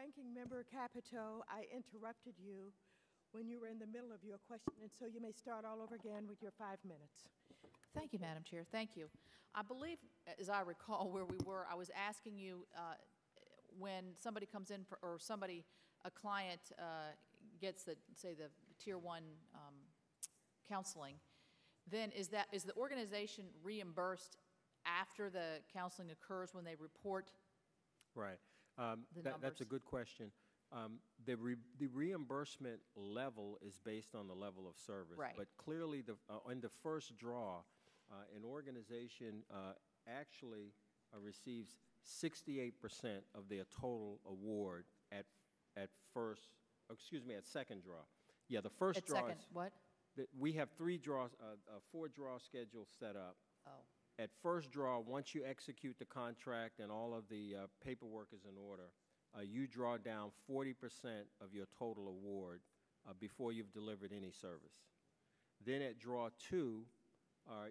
Ranking Member Capito, I interrupted you when you were in the middle of your question, and so you may start all over again with your 5 minutes. Thank you, Madam Chair. Thank you. I believe, as I recall where we were, I was asking you when somebody comes in for, or a client gets say the Tier 1 counseling, then is the organization reimbursed after the counseling occurs when they report? Right. That's a good question. The reimbursement level is based on the level of service. Right. But clearly, in the first draw, an organization actually receives 68% of their total award at second draw. Yeah, the first at draw second, is, what? We have 4 draw schedules set up. Oh. At first draw, once you execute the contract and all of the paperwork is in order, you draw down 40% of your total award before you've delivered any service. Then at draw 2,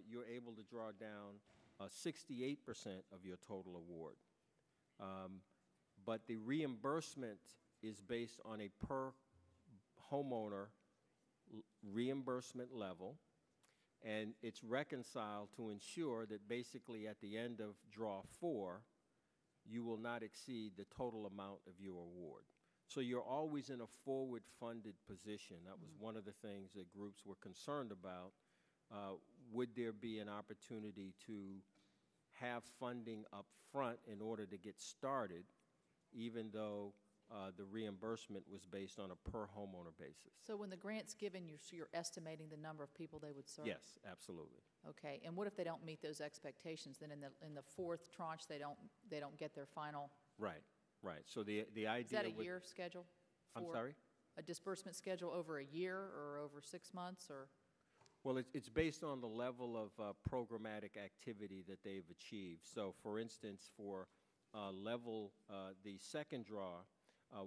you're able to draw down 68% of your total award. But the reimbursement is based on a per homeowner reimbursement level, and it's reconciled to ensure that basically at the end of draw 4, you will not exceed the total amount of your award. So you're always in a forward-funded position. That was one of the things that groups were concerned about. Would there be an opportunity to have funding up front in order to get started, even though the reimbursement was based on a per homeowner basis? So when the grant's given, you're estimating the number of people they would serve? Yes, absolutely. Okay, and what if they don't meet those expectations? Then in the fourth tranche, they don't get their final. Right, right. So the idea. Is that a year schedule? I'm sorry? A disbursement schedule over a year or over 6 months, or? Well, it's based on the level of programmatic activity that they've achieved. So, for instance, for the second draw,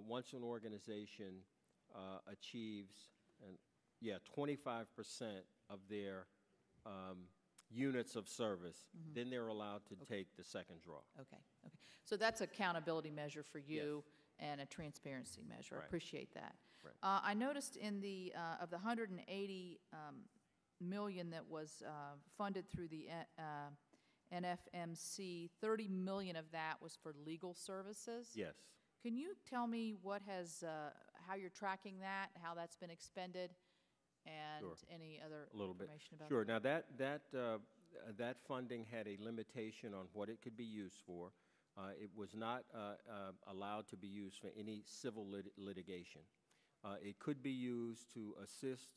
once an organization achieves 25% of their units of service, then they're allowed to take the second draw. Okay, okay. So that's an accountability measure for you. Yes. And a transparency measure. Right. I appreciate that. Right. I noticed in the of the 180 million that was funded through the NFMC, 30 million of that was for legal services. Yes. Can you tell me how you're tracking that, how that's been expended, and sure. Any other information about sure. that? Now that funding had a limitation on what it could be used for. It was not allowed to be used for any civil litigation. It could be used to assist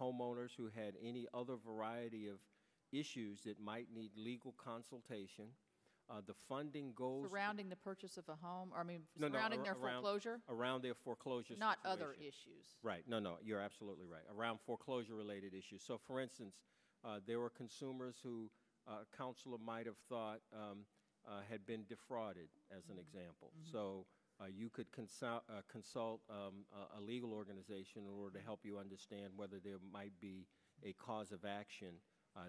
homeowners who had any other variety of issues that might need legal consultation. The funding goes surrounding the purchase of a home, or surrounding their foreclosure? Around their foreclosure Not situation. Other issues. Right. No, you're absolutely right. Around foreclosure-related issues. So, for instance, there were consumers who a counselor might have thought had been defrauded, as an example. So you could consult a legal organization in order to help you understand whether there might be a cause of action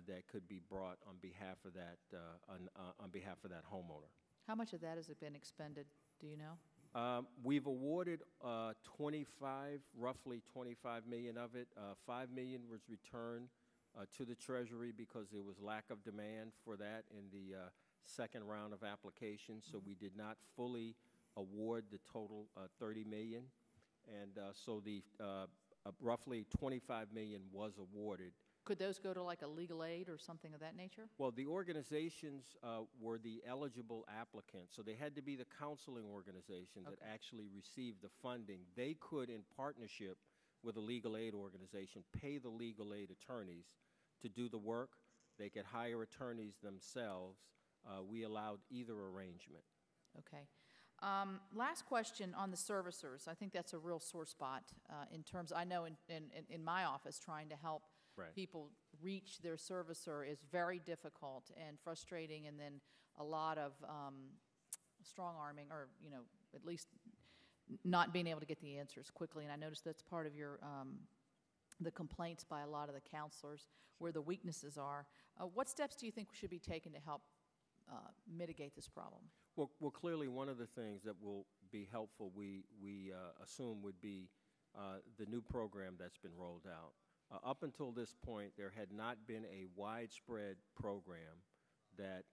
that could be brought on behalf of that homeowner. How much of that has been expended? Do you know? We've awarded roughly 25 million of it. 5 million was returned to the Treasury because there was lack of demand for that in the second round of applications, so we did not fully award the total 30 million, and so the roughly 25 million was awarded. Could those go to like a legal aid or something of that nature? Well, the organizations were the eligible applicants, so they had to be the counseling organization that actually received the funding. They could, in partnership with a legal aid organization, pay the legal aid attorneys to do the work. They could hire attorneys themselves. We allowed either arrangement. Okay. Last question on the servicers. I think that's a real sore spot in terms, I know in my office, trying to help people reach their servicer is very difficult and frustrating, and then a lot of strong-arming, or, at least not being able to get the answers quickly. And I noticed that's part of your the complaints by a lot of the counselors, where the weaknesses are. What steps do you think should be taken to help mitigate this problem? Well, clearly, one of the things that will be helpful, we assume, would be the new program that's been rolled out. Up until this point, there had not been a widespread program that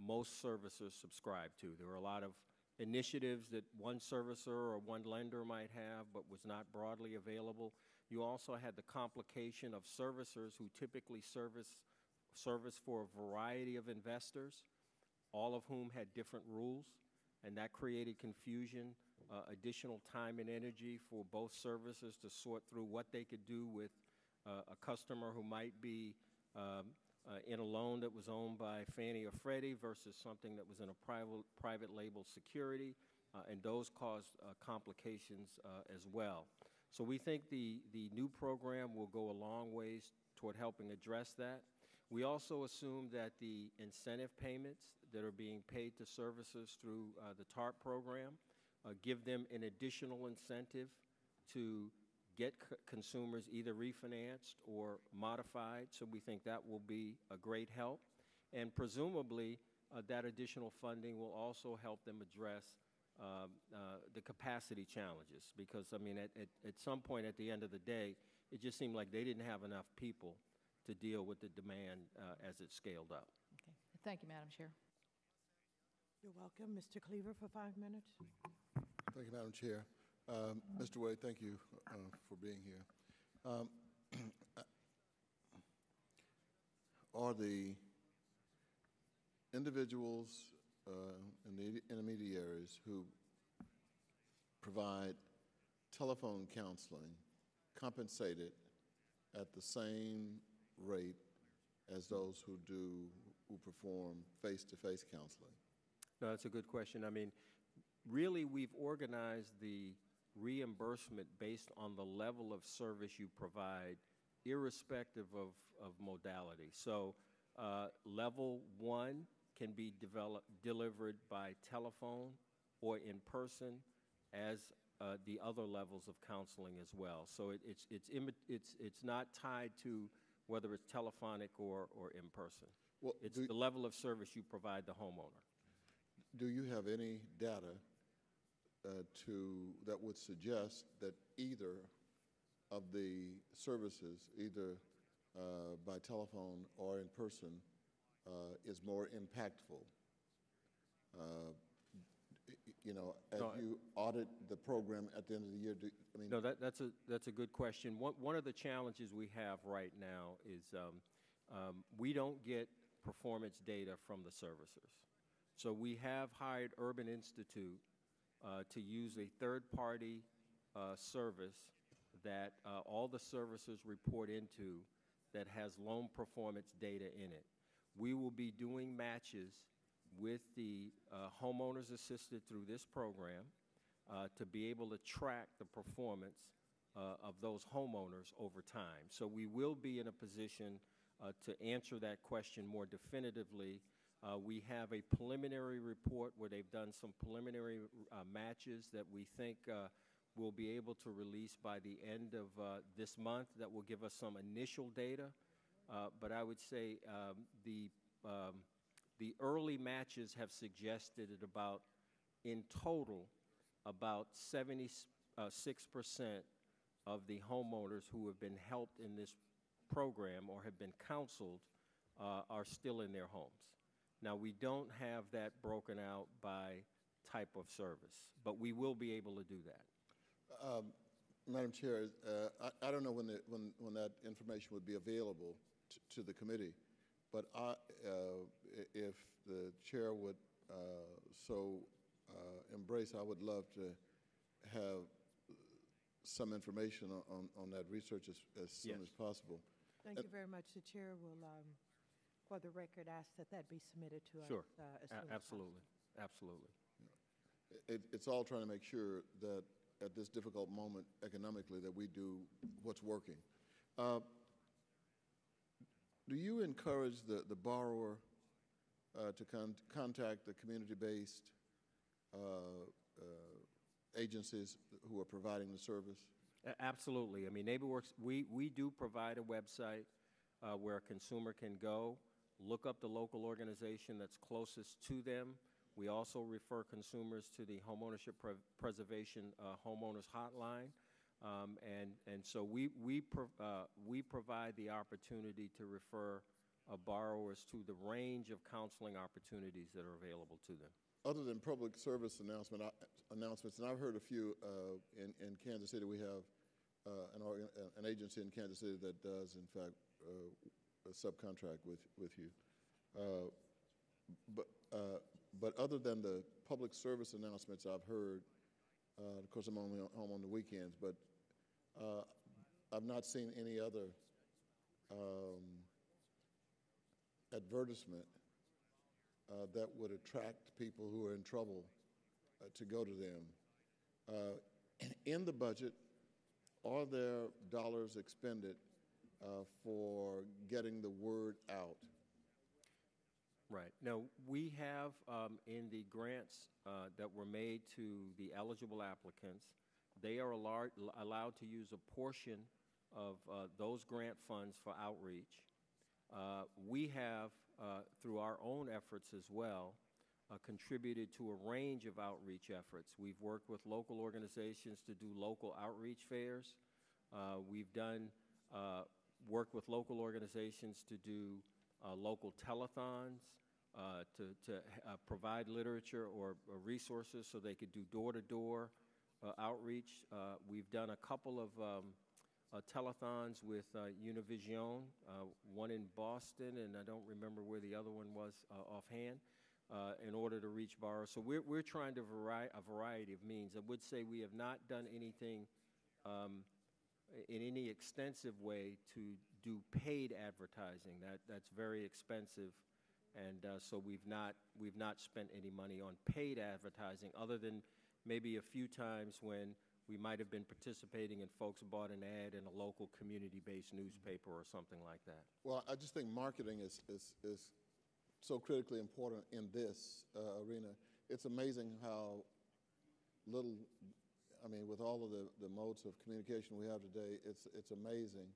most servicers subscribe to. There were a lot of initiatives that one servicer or one lender might have, but was not broadly available. You also had the complication of servicers who typically service for a variety of investors, all of whom had different rules, and that created confusion, additional time and energy for both servicers to sort through what they could do with a customer who might be in a loan that was owned by Fannie or Freddie versus something that was in a private label security, and those caused complications as well. So we think the new program will go a long ways toward helping address that. We also assume that the incentive payments that are being paid to servicers through the TARP program give them an additional incentive to get consumers either refinanced or modified. So we think that will be a great help. And presumably, that additional funding will also help them address the capacity challenges. Because, I mean, at some point at the end of the day, it just seemed like they didn't have enough people to deal with the demand as it scaled up. Okay. Thank you, Madam Chair. You're welcome. Mr. Cleaver for 5 minutes. Thank you, Madam Chair. Mr. Wade, thank you for being here. Are the individuals and the intermediaries who provide telephone counseling compensated at the same rate as those who perform face-to-face counseling? No, that's a good question. I mean, really, we've organized the reimbursement based on the level of service you provide, irrespective of modality. So level 1 can be delivered by telephone or in person, as the other levels of counseling as well. So it's not tied to whether it's telephonic or in person. Well, it's the level of service you provide the homeowner. Do you have any data that would suggest that either of the services, either by telephone or in person, is more impactful? You know, as you audit the program at the end of the year, no, that's a good question. One of the challenges we have right now is we don't get performance data from the servicers. So we have hired Urban Institute to use a third-party service that all the servicers report into that has loan performance data in it. We will be doing matches with the homeowners assisted through this program to be able to track the performance of those homeowners over time. So we will be in a position to answer that question more definitively. We have a preliminary report where they've done some preliminary matches that we think we'll be able to release by the end of this month that will give us some initial data. But I would say the early matches have suggested that in total, about 76% of the homeowners who have been helped in this program or have been counseled are still in their homes. Now, we don't have that broken out by type of service, but we will be able to do that. Madam Chair, I don't know when that information would be available to the committee, but if the chair would so embrace, I would love to have some information on that research as soon as possible. Thank you very much. The chair will, for the record, ask that be submitted to us. Sure. As soon as Absolutely. possible. Absolutely. It's all trying to make sure that at this difficult moment economically that we do what's working. Do you encourage the borrower to contact the community-based agencies who are providing the service? Absolutely. I mean, NeighborWorks, we do provide a website where a consumer can go, look up the local organization that's closest to them. We also refer consumers to the Homeownership Preservation Homeowners Hotline. And so we provide the opportunity to refer borrowers to the range of counseling opportunities that are available to them. Other than public service announcements, and I've heard a few in Kansas City, we have an agency in Kansas City that does, in fact, a subcontract with you. But other than the public service announcements I've heard, of course I'm only home on the weekends, but I've not seen any other advertisement that would attract people who are in trouble to go to them. In the budget, are there dollars expended for getting the word out? Right. Now, we have in the grants that were made to the eligible applicants, they are allowed to use a portion of those grant funds for outreach. We have, through our own efforts as well, contributed to a range of outreach efforts. We've worked with local organizations to do local outreach fairs. We've done work with local organizations to do local telethons, to provide literature or resources so they could do door-to-door outreach. We've done a couple of telethons with Univision, one in Boston, and I don't remember where the other one was offhand, in order to reach borrowers. So we're trying to a variety of means. I would say we have not done anything in any extensive way to do paid advertising. That's very expensive, and so we've not spent any money on paid advertising, other than maybe a few times when we might have been participating and folks bought an ad in a local community-based newspaper or something like that. Well, I just think marketing is so critically important in this arena. It's amazing how little, I mean, with all of the modes of communication we have today, it's amazing.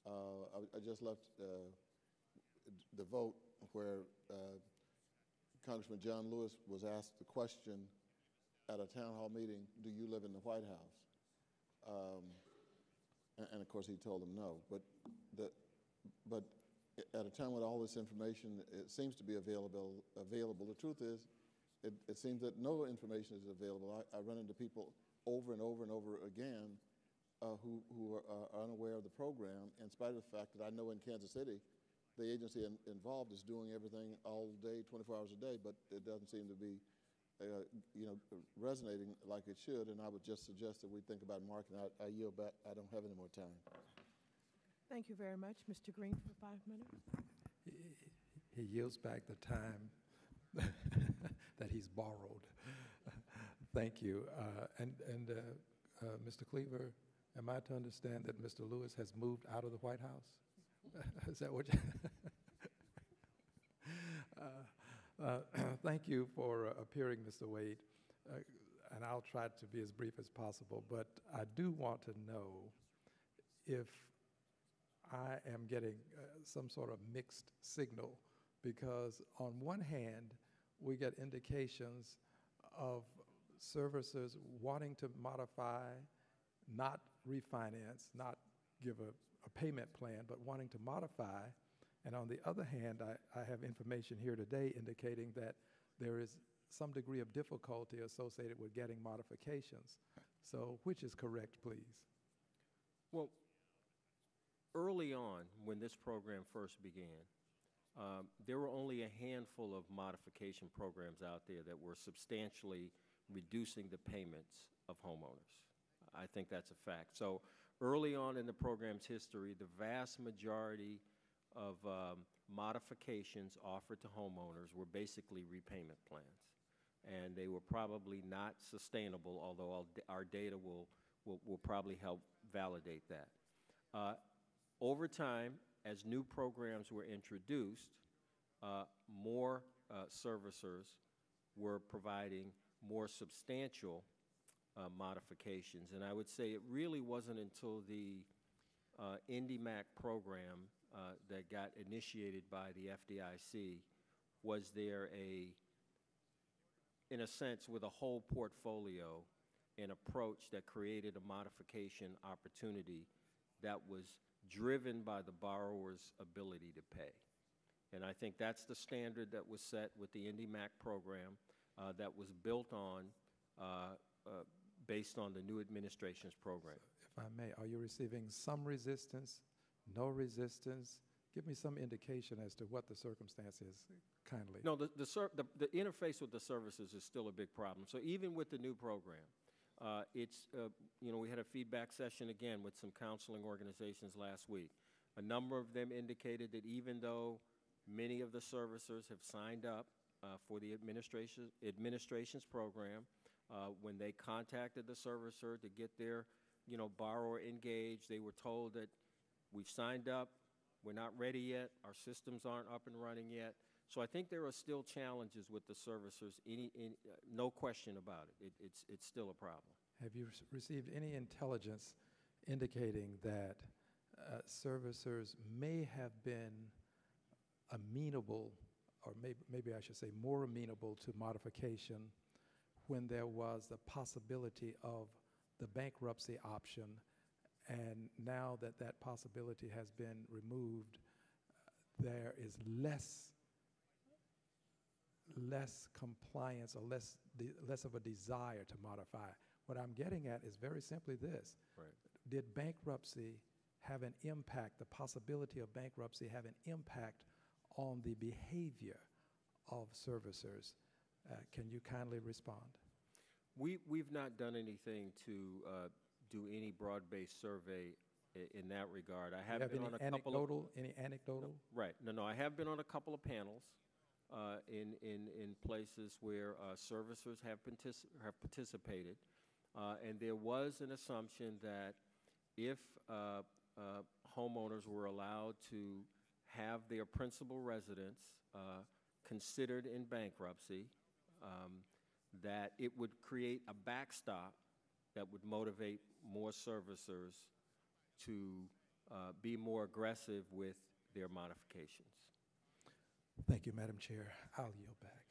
I just left the vote where Congressman John Lewis was asked the question at a town hall meeting, do you live in the White House? And of course he told him no. But at a time when all this information it seems to be available, the truth is it seems that no information is available. I run into people over and over and over again who are unaware of the program, in spite of the fact that I know in Kansas City the agency involved is doing everything all day, 24 hours a day, but it doesn't seem to be resonating like it should, and I would just suggest that we think about marketing. I yield back. I don't have any more time. Thank you very much. Mr. Green for 5 minutes. He yields back the time that he's borrowed. Thank you. Mr. Cleaver, am I to understand that Mr. Lewis has moved out of the White House? Is that what you thank you for appearing, Mr. Wade, and I'll try to be as brief as possible, but I do want to know if I am getting some sort of mixed signal, because on one hand, we get indications of servicers wanting to modify, not refinance, not give a payment plan, but wanting to modify. And on the other hand, I have information here today indicating that there is some degree of difficulty associated with getting modifications. So which is correct, please? Well, early on, when this program first began, there were only a handful of modification programs out there that were substantially reducing the payments of homeowners. I think that's a fact. So early on in the program's history, the vast majority of modifications offered to homeowners were basically repayment plans, and they were probably not sustainable, although our data will probably help validate that. Over time, as new programs were introduced, more servicers were providing more substantial modifications, and I would say it really wasn't until the IndyMac program that got initiated by the FDIC was there in a sense, with a whole portfolio, an approach that created a modification opportunity that was driven by the borrower's ability to pay. And I think that's the standard that was set with the IndyMac program that was built on, based on the new administration's program. If I may, are you receiving some resistance, no resistance? Give me some indication as to what the circumstance is, kindly. No, the interface with the services is still a big problem. So even with the new program, we had a feedback session again with some counseling organizations last week. A number of them indicated that even though many of the servicers have signed up for the administration's program, when they contacted the servicer to get their, borrower engaged, they were told that we've signed up, we're not ready yet, our systems aren't up and running yet. So I think there are still challenges with the servicers, no question about it. It's still a problem. Have you received any intelligence indicating that servicers may have been amenable, or maybe I should say more amenable to modification when there was the possibility of the bankruptcy option, and now that that possibility has been removed, there is less compliance or less of a desire to modify? What I'm getting at is very simply this. Right. Did bankruptcy have an impact, the possibility of bankruptcy have an impact on the behavior of servicers? Can you kindly respond? We've not done anything to do any broad-based survey in that regard. I have been on a couple of any anecdotal? No, right. No. I have been on a couple of panels in places where servicers have participated, and there was an assumption that if homeowners were allowed to have their principal residence considered in bankruptcy, that it would create a backstop that would motivate more servicers to be more aggressive with their modifications. Thank you, Madam Chair. I'll yield back.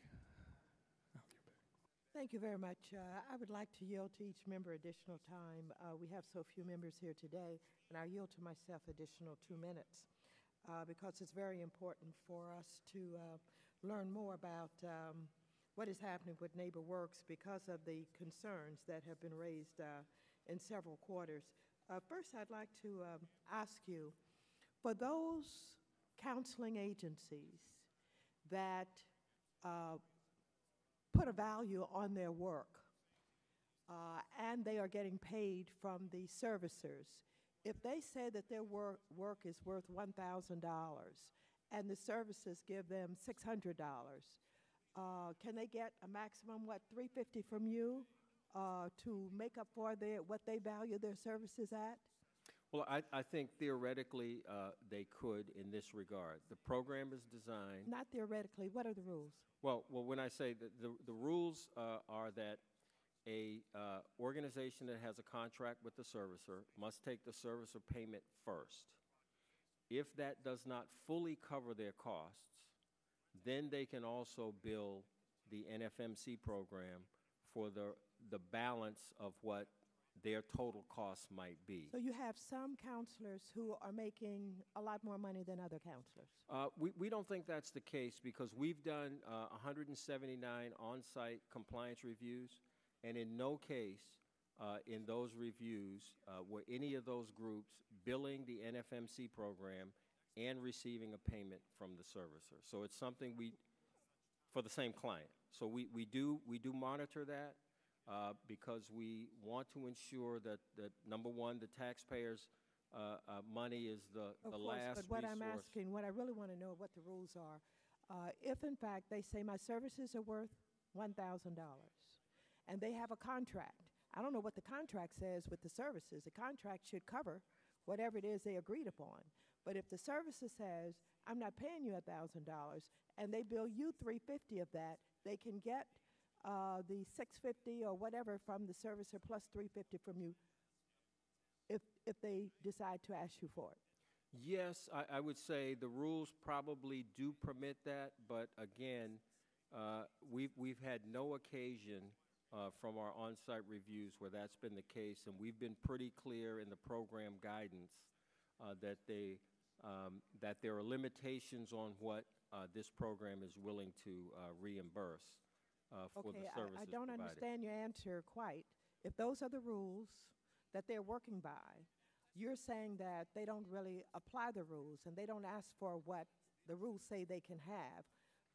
Thank you very much. I would like to yield to each member additional time. We have so few members here today, and I'll yield to myself additional 2 minutes because it's very important for us to learn more about what is happening with NeighborWorks because of the concerns that have been raised in several quarters. First, I'd like to ask you, for those counseling agencies that put a value on their work and they are getting paid from the servicers, if they say that their work is worth $1,000 and the services give them $600, can they get a maximum, $350 from you to make up for what they value their services at? Well, I think theoretically they could in this regard. The program is designed... Not theoretically. What are the rules? Well, when I say that the rules are that a organization that has a contract with the servicer must take the servicer payment first. If that does not fully cover their costs, then they can also bill the NFMC program for the balance of what their total costs might be. So you have some counselors who are making a lot more money than other counselors? We don't think that's the case because we've done 179 on-site compliance reviews, and in no case in those reviews were any of those groups billing the NFMC program and receiving a payment from the servicer. So it's something for the same client. So we do monitor that because we want to ensure that number one, the taxpayers' money is the last but what resource. I'm asking, what I really want to know what the rules are. If in fact they say my services are worth $1,000 and they have a contract, I don't know what the contract says with the services. The contract should cover whatever it is they agreed upon. But if the servicer says, I'm not paying you $1,000, and they bill you $350 of that, they can get the $650 or whatever from the servicer plus $350 from you if they decide to ask you for it. Yes, I would say the rules probably do permit that, but again, We've had no occasion from our on-site reviews where that's been the case, and we've been pretty clear in the program guidance that there are limitations on what this program is willing to reimburse for the services I don't provided. understand your answer quite. If those are the rules that they're working by, you're saying that they don't really apply the rules and they don't ask for what the rules say they can have,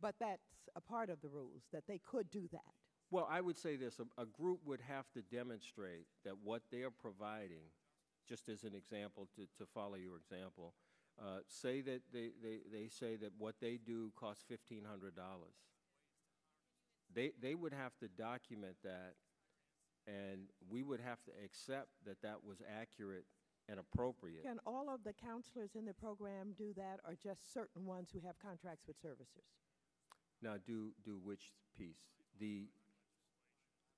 but that's a part of the rules, that they could do that. Well, I would say this, a group would have to demonstrate that what they are providing, just as an example, to follow your example, say that they say that what they do costs $1,500. They would have to document that, and we would have to accept that that was accurate and appropriate. Can all of the counselors in the program do that, or just certain ones who have contracts with services? Now, do which piece?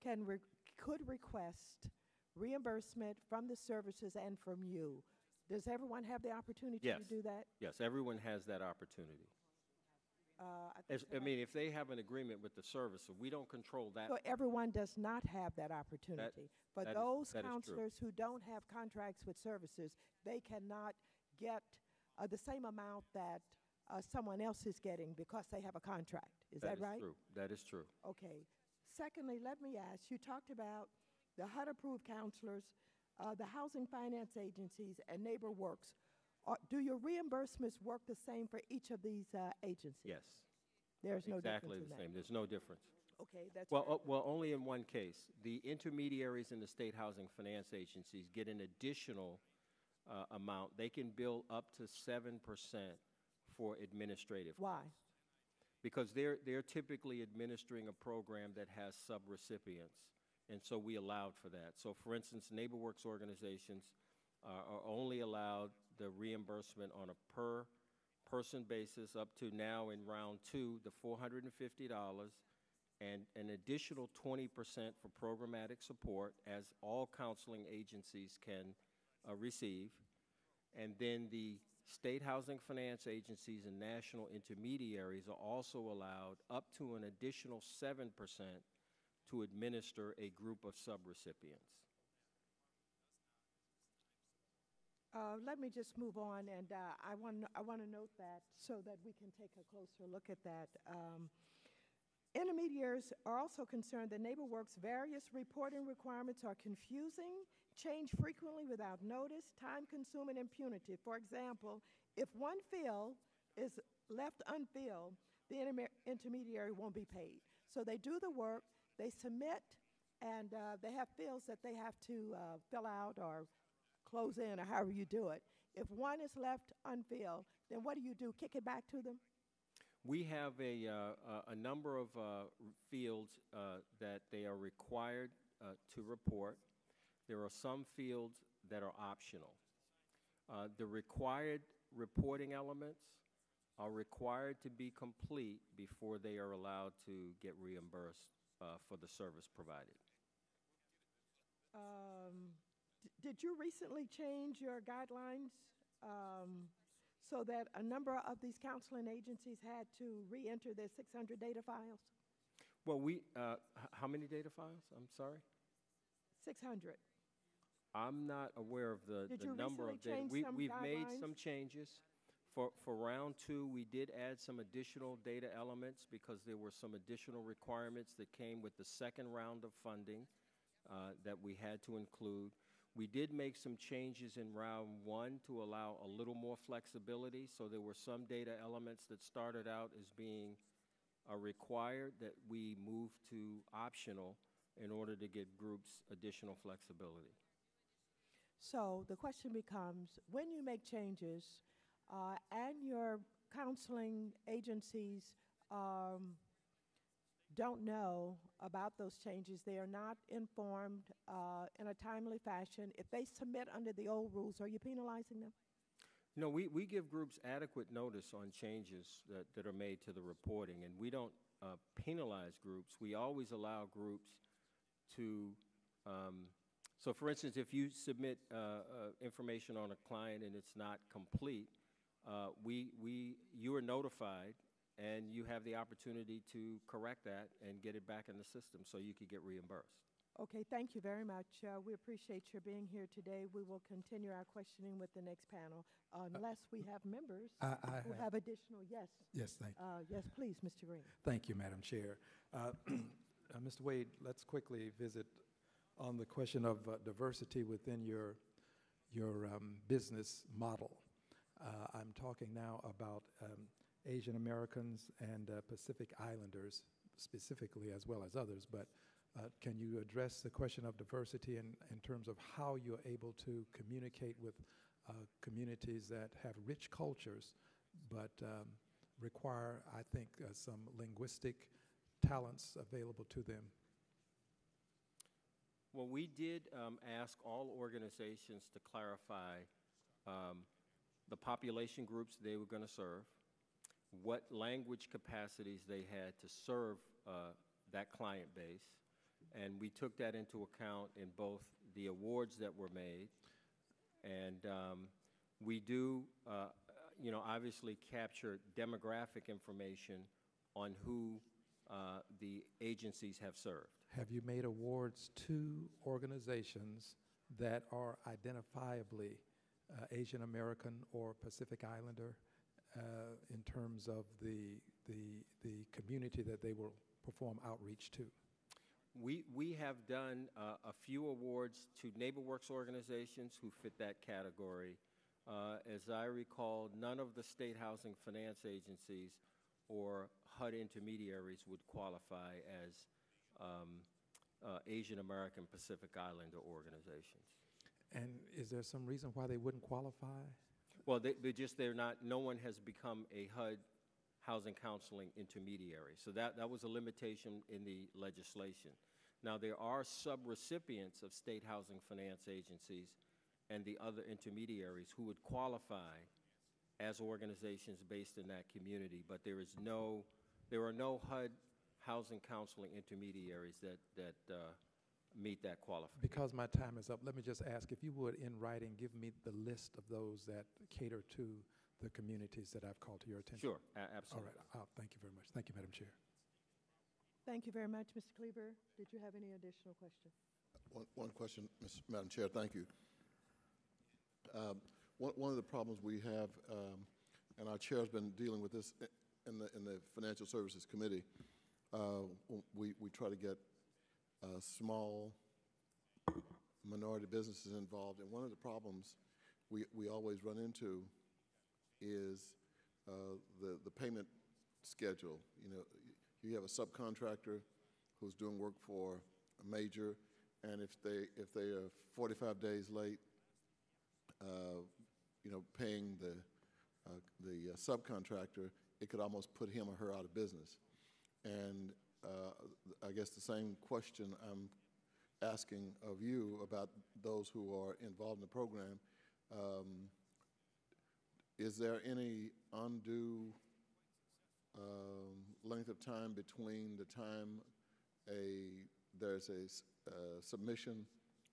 Could request reimbursement from the services and from you. Does everyone have the opportunity to do that? Yes, everyone has that opportunity. I mean, if they have an agreement with the servicer, we don't control that. So everyone does not have that opportunity. For those counselors who don't have contracts with services, they cannot get the same amount that someone else is getting because they have a contract. Is that right? True. That is true. Okay. Secondly, let me ask, you talked about the HUD-approved counselors, the housing finance agencies, and NeighborWorks. Do your reimbursements work the same for each of these agencies? Yes. There's no difference exactly in the that. same. There's no difference. Okay, that's well, only in one case. The intermediaries in the state housing finance agencies get an additional amount. They can bill up to 7% for administrative. Why? Because they're typically administering a program that has sub-recipients, and so we allowed for that. So, for instance, NeighborWorks organizations are only allowed the reimbursement on a per-person basis up to now in round 2, the $450, and an additional 20% for programmatic support, as all counseling agencies can receive. And then the state housing finance agencies and national intermediaries are also allowed up to an additional 7% to administer a group of subrecipients. Let me just move on, and I want to note that so that we can take a closer look at that. Intermediaries are also concerned that NeighborWorks' various reporting requirements are confusing, change frequently without notice, time-consuming, and punitive. For example, if one field is left unfilled, the intermediary won't be paid. So they do the work, they submit, and they have fields that they have to fill out or close in, or however you do it. If one is left unfilled, then what do? Kick it back to them? We have a number of fields that they are required to report. There are some fields that are optional. The required reporting elements are required to be complete before they are allowed to get reimbursed for the service provided. Did you recently change your guidelines so that a number of these counseling agencies had to re-enter their 600 data files? Well, how many data files? I'm sorry? 600. I'm not aware of the number of data. We've made some changes. For round 2, we did add some additional data elements because there were some additional requirements that came with the second round of funding that we had to include. We did make some changes in round 1 to allow a little more flexibility, so there were some data elements that started out as being required that we moved to optional in order to give groups additional flexibility. So the question becomes, when you make changes and your counseling agencies don't know about those changes, they are not informed in a timely fashion, if they submit under the old rules, are you penalizing them? No, we give groups adequate notice on changes that are made to the reporting, and we don't penalize groups. We always allow groups to, so for instance, if you submit information on a client and it's not complete, you are notified and you have the opportunity to correct that and get it back in the system so you could get reimbursed. Okay, thank you very much. We appreciate your being here today. We will continue our questioning with the next panel, unless we have members who have additional. Yes. Yes, thank you. Yes, please, Mr. Green. Thank you, Madam Chair. Mr. Wade, let's quickly visit on the question of diversity within your business model. I'm talking now about Asian Americans and Pacific Islanders specifically, as well as others, but can you address the question of diversity in terms of how you're able to communicate with communities that have rich cultures but require, I think, some linguistic talents available to them? Well, we did ask all organizations to clarify the population groups they were going to serve, what language capacities they had to serve that client base, and we took that into account in both the awards that were made, and we do, obviously capture demographic information on who the agencies have served. Have you made awards to organizations that are identifiably Asian American or Pacific Islander in terms of the community that they will perform outreach to? We have done a few awards to NeighborWorks organizations who fit that category. As I recall, none of the state housing finance agencies or HUD intermediaries would qualify as Asian American Pacific Islander organizations. And is there some reason why they wouldn't qualify? Well, they're not, no one has become a HUD housing counseling intermediary. So that was a limitation in the legislation. Now, there are sub-recipients of state housing finance agencies and the other intermediaries who would qualify as organizations based in that community, but there are no HUD housing counseling intermediaries that meet that qualification. Because my time is up, let me just ask, if you would, in writing, give me the list of those that cater to the communities that I've called to your attention. Sure, absolutely. All right, thank you very much. Thank you, Madam Chair. Thank you very much, Mr. Cleaver. Did you have any additional questions? One question, Madam Chair. Thank you. One of the problems we have, and our chair has been dealing with this in the Financial Services Committee, we try to get small minority businesses involved, and one of the problems we always run into is the payment schedule. You have a subcontractor who's doing work for a major, and if they are 45 days late, paying the subcontractor, it could almost put him or her out of business. And I guess the same question I'm asking of you about those who are involved in the program. Is there any undue length of time between the time there's a submission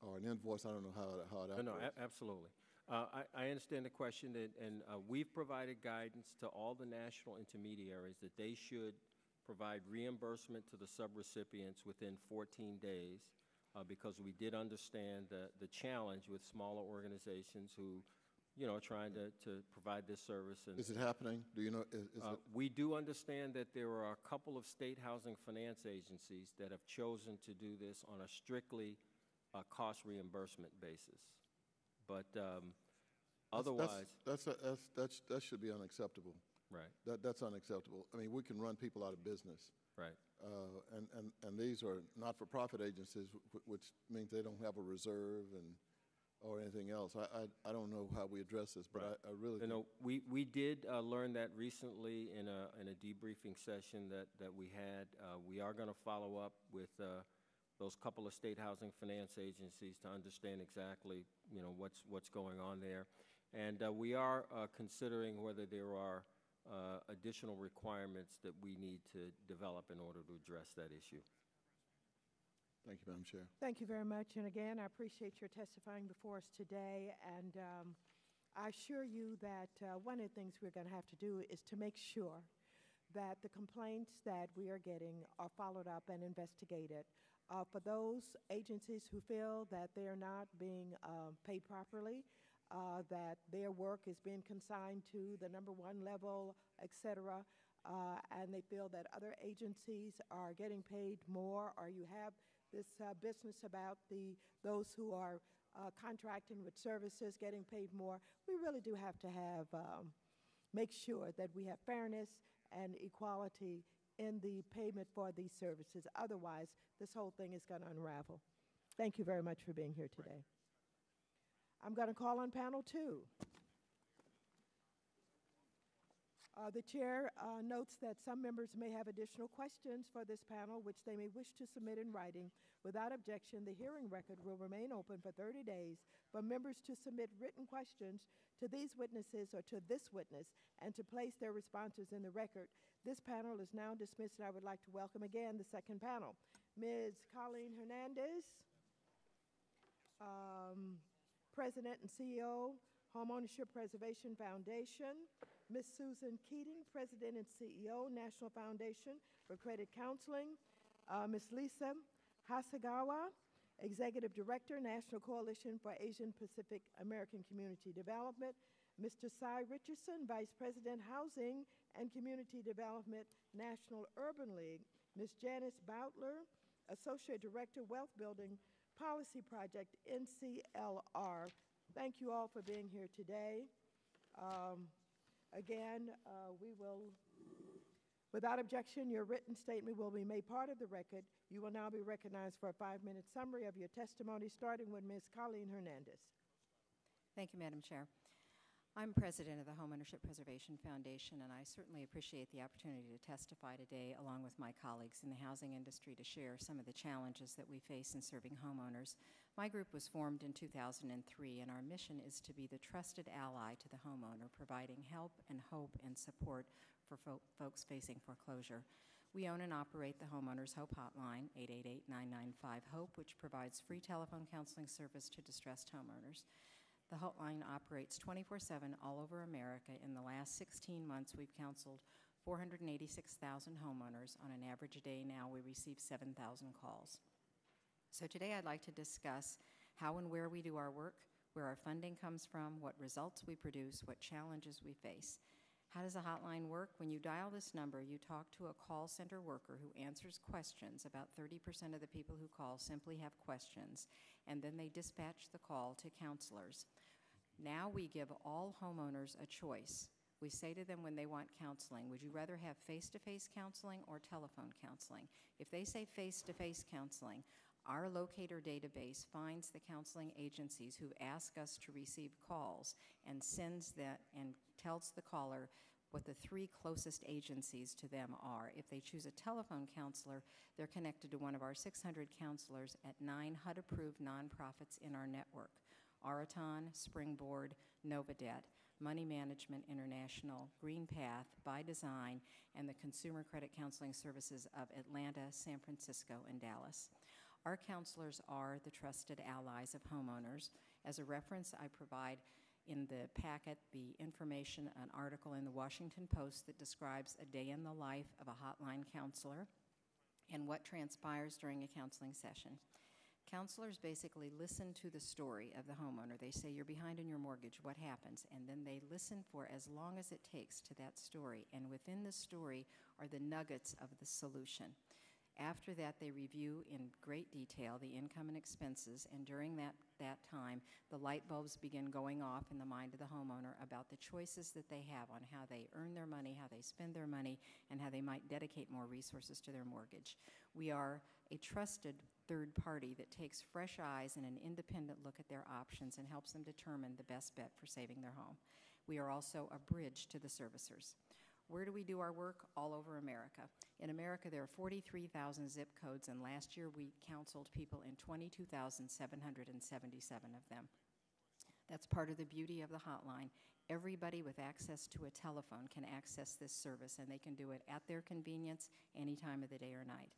or an invoice? I don't know how it operates. No, absolutely. I understand the question, and we've provided guidance to all the national intermediaries that they should provide reimbursement to the subrecipients within 14 days because we did understand the challenge with smaller organizations who are trying to provide this service. And is it happening? Do you know? We do understand that there are a couple of state housing finance agencies that have chosen to do this on a strictly cost reimbursement basis. But otherwise, that should be unacceptable. Right. That's unacceptable. I mean, we can run people out of business. Right. And these are not-for-profit agencies, which means they don't have a reserve or anything else. I don't know how we address this, but right. I really we did learn that recently in a debriefing session that we had. We are going to follow up with those couple of state housing finance agencies to understand exactly what's going on there, and we are considering whether there are additional requirements that we need to develop in order to address that issue. Thank you, Madam Chair. Thank you very much. And again, I appreciate your testifying before us today. And I assure you that one of the things we're going to have to do is to make sure that the complaints that we are getting are followed up and investigated. For those agencies who feel that they are not being paid properly, that their work is being consigned to the #1 level, et cetera, and they feel that other agencies are getting paid more, or you have this business about those who are contracting with services getting paid more, we really do have to have make sure that we have fairness and equality in the payment for these services. Otherwise, this whole thing is going to unravel. Thank you very much for being here today. I'm going to call on panel 2. The chair notes that some members may have additional questions for this panel, which they may wish to submit in writing. Without objection, the hearing record will remain open for 30 days for members to submit written questions to these witnesses or to this witness and to place their responses in the record. This panel is now dismissed, and I would like to welcome again the second panel. Ms. Colleen Hernandez, President and CEO, Homeownership Preservation Foundation. Ms. Susan Keating, President and CEO, National Foundation for Credit Counseling. Ms. Lisa Hasegawa, Executive Director, National Coalition for Asian Pacific American Community Development. Mr. Cy Richardson, Vice President, Housing and Community Development, National Urban League. Ms. Janice Boutler, Associate Director, Wealth Building Policy Project, NCLR. Thank you all for being here today. Again, we will, without objection, your written statement will be made part of the record. You will now be recognized for a 5-minute summary of your testimony, starting with Ms. Colleen Hernandez. Thank you, Madam Chair. I'm president of the Homeownership Preservation Foundation, and I certainly appreciate the opportunity to testify today along with my colleagues in the housing industry to share some of the challenges that we face in serving homeowners. My group was formed in 2003, and our mission is to be the trusted ally to the homeowner, providing help and hope and support for folks facing foreclosure. We own and operate the Homeowners Hope Hotline, 888-995-HOPE, which provides free telephone counseling service to distressed homeowners. The hotline operates 24/7 all over America. In the last 16 months, we've counseled 486,000 homeowners. On an average day now, we receive 7,000 calls. So today I'd like to discuss how and where we do our work, where our funding comes from, what results we produce, what challenges we face. How does a hotline work? When you dial this number, you talk to a call center worker who answers questions. About 30% of the people who call simply have questions, and then they dispatch the call to counselors. Now we give all homeowners a choice. We say to them when they want counseling, would you rather have face-to-face counseling or telephone counseling? If they say face-to-face counseling, our locator database finds the counseling agencies who ask us to receive calls and sends that and tells the caller what the 3 closest agencies to them are. If they choose a telephone counselor, they're connected to one of our 600 counselors at 9 HUD-approved nonprofits in our network: Araton, Springboard, Novadebt, Money Management International, Green Path, By Design, and the Consumer Credit Counseling Services of Atlanta, San Francisco, and Dallas. Our counselors are the trusted allies of homeowners. As a reference, I provide in the packet the information, an article in the Washington Post that describes a day in the life of a hotline counselor and what transpires during a counseling session. Counselors basically listen to the story of the homeowner. They say, you're behind on your mortgage, what happens? And then they listen for as long as it takes to that story. And within the story are the nuggets of the solution. After that, they review in great detail the income and expenses, and during that time, the light bulbs begin going off in the mind of the homeowner about the choices that they have on how they earn their money, how they spend their money, and how they might dedicate more resources to their mortgage. We are a trusted third party that takes fresh eyes and an independent look at their options and helps them determine the best bet for saving their home. We are also a bridge to the servicers. Where do we do our work? All over America. In America, there are 43,000 zip codes, and last year we counseled people in 22,777 of them. That's part of the beauty of the hotline. Everybody with access to a telephone can access this service, and they can do it at their convenience any time of the day or night.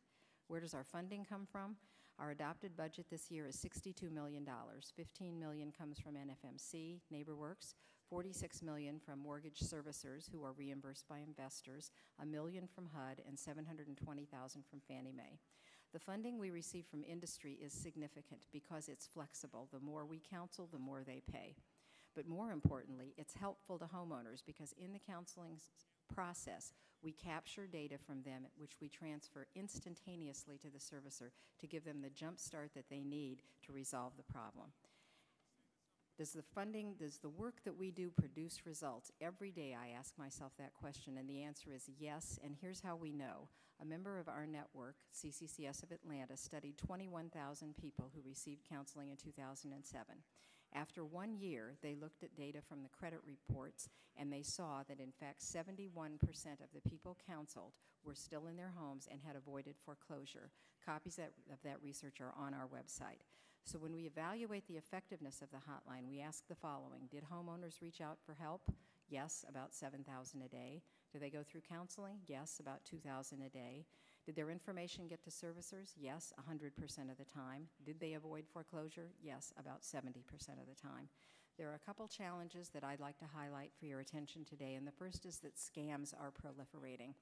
Where does our funding come from? Our adopted budget this year is $62 million. $15 million comes from NFMC, NeighborWorks, $46 million from mortgage servicers who are reimbursed by investors, $1 million from HUD, and $720,000 from Fannie Mae. The funding we receive from industry is significant because it's flexible. The more we counsel, the more they pay. But more importantly, it's helpful to homeowners because in the counseling process, we capture data from them, which we transfer instantaneously to the servicer to give them the jump start that they need to resolve the problem. Does the work that we do produce results? Every day I ask myself that question, and the answer is yes, and here's how we know. A member of our network, CCCS of Atlanta, studied 21,000 people who received counseling in 2007. After 1 year, they looked at data from the credit reports, and they saw that, in fact, 71% of the people counseled were still in their homes and had avoided foreclosure. Copies of that research are on our website. So when we evaluate the effectiveness of the hotline, we ask the following. Did homeowners reach out for help? Yes, about 7,000 a day. Did they go through counseling? Yes, about 2,000 a day. Did their information get to servicers? Yes, 100% of the time. Did they avoid foreclosure? Yes, about 70% of the time. There are a couple challenges that I'd like to highlight for your attention today, and the first is that scams are proliferating.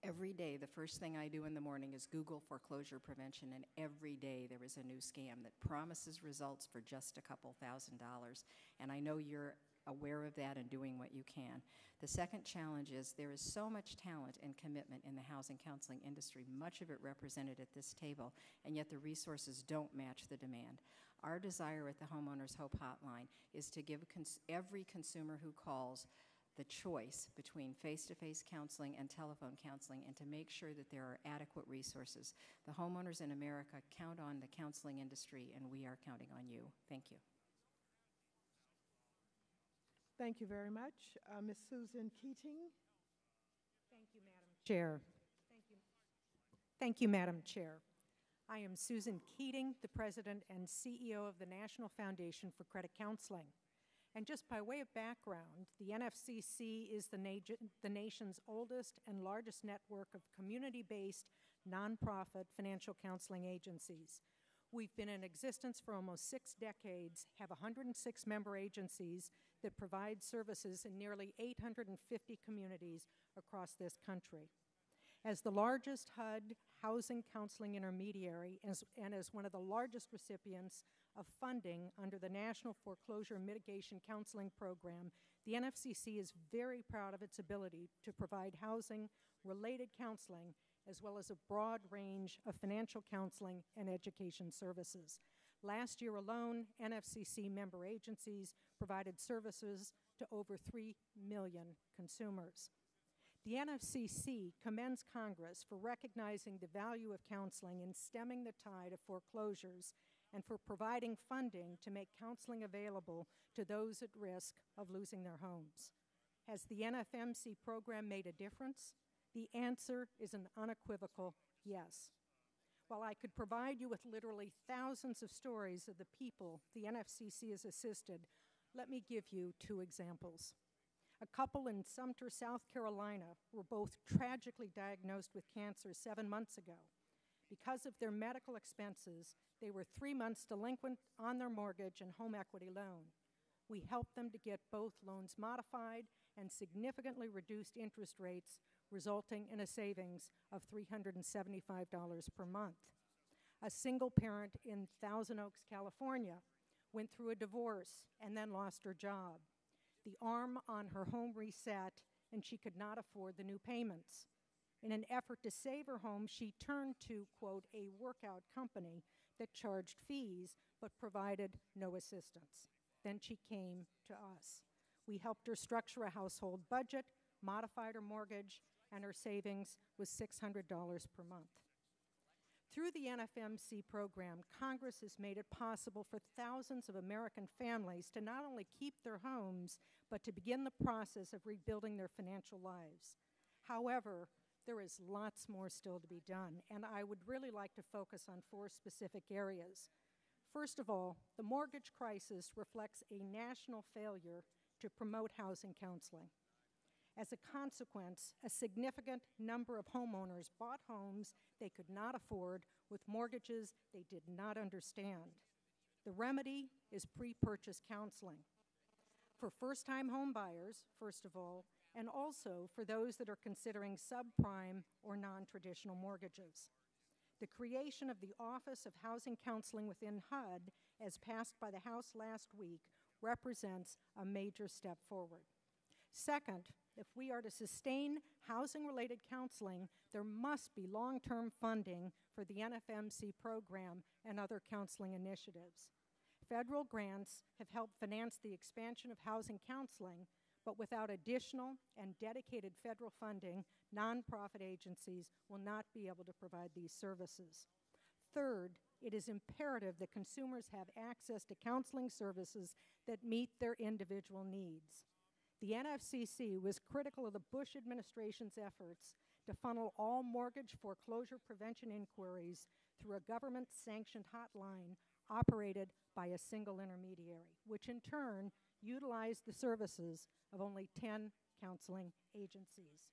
Every day, the first thing I do in the morning is Google foreclosure prevention, and every day there is a new scam that promises results for just a couple $1,000s, and I know you're aware of that and doing what you can. The second challenge is there is so much talent and commitment in the housing counseling industry, much of it represented at this table, and yet the resources don't match the demand. Our desire at the Homeowners Hope Hotline is to give every consumer who calls the choice between face-to-face counseling and telephone counseling, and to make sure that there are adequate resources. The homeowners in America count on the counseling industry, and we are counting on you. Thank you. Thank you very much. Ms. Susan Keating. Thank you, Madam Chair. Thank you, Madam Chair. I am Susan Keating, the President and CEO of the National Foundation for Credit Counseling. And just by way of background, the NFCC is the nation's oldest and largest network of community-based, nonprofit financial counseling agencies. We've been in existence for almost 6 decades, have 106 member agencies that provide services in nearly 850 communities across this country. As the largest HUD housing counseling intermediary and as one of the largest recipients of funding under the National Foreclosure Mitigation Counseling Program, the NFCC is very proud of its ability to provide housing-related counseling as well as a broad range of financial counseling and education services. Last year alone, NFCC member agencies provided services to over 3 million consumers. The NFCC commends Congress for recognizing the value of counseling in stemming the tide of foreclosures and for providing funding to make counseling available to those at risk of losing their homes. Has the NFMC program made a difference? The answer is an unequivocal yes. While I could provide you with literally thousands of stories of the people the NFCC has assisted, let me give you 2 examples. A couple in Sumter, South Carolina, were both tragically diagnosed with cancer 7 months ago. Because of their medical expenses, they were 3 months delinquent on their mortgage and home equity loan. We helped them to get both loans modified and significantly reduced interest rates, resulting in a savings of $375 per month. A single parent in Thousand Oaks, California, went through a divorce and then lost her job. The arm on her home reset, and she could not afford the new payments. In an effort to save her home, she turned to, quote, a workout company that charged fees but provided no assistance. Then she came to us. We helped her structure a household budget, modified her mortgage, and her savings was $600 per month. Through the NFMC program, Congress has made it possible for thousands of American families to not only keep their homes, but to begin the process of rebuilding their financial lives. However, there is lots more still to be done, and I would really like to focus on 4 specific areas. First of all, the mortgage crisis reflects a national failure to promote housing counseling. As a consequence, a significant number of homeowners bought homes they could not afford with mortgages they did not understand. The remedy is pre-purchase counseling. for first-time home buyers, first of all, and also for those that are considering subprime or non-traditional mortgages. The creation of the Office of Housing Counseling within HUD, as passed by the House last week, represents a major step forward. Second, if we are to sustain housing-related counseling, there must be long-term funding for the NFMC program and other counseling initiatives. Federal grants have helped finance the expansion of housing counseling, but without additional and dedicated federal funding, nonprofit agencies will not be able to provide these services. Third, it is imperative that consumers have access to counseling services that meet their individual needs. The NFCC was critical of the Bush administration's efforts to funnel all mortgage foreclosure prevention inquiries through a government-sanctioned hotline operated by a single intermediary, which in turn utilized the services of only 10 counseling agencies.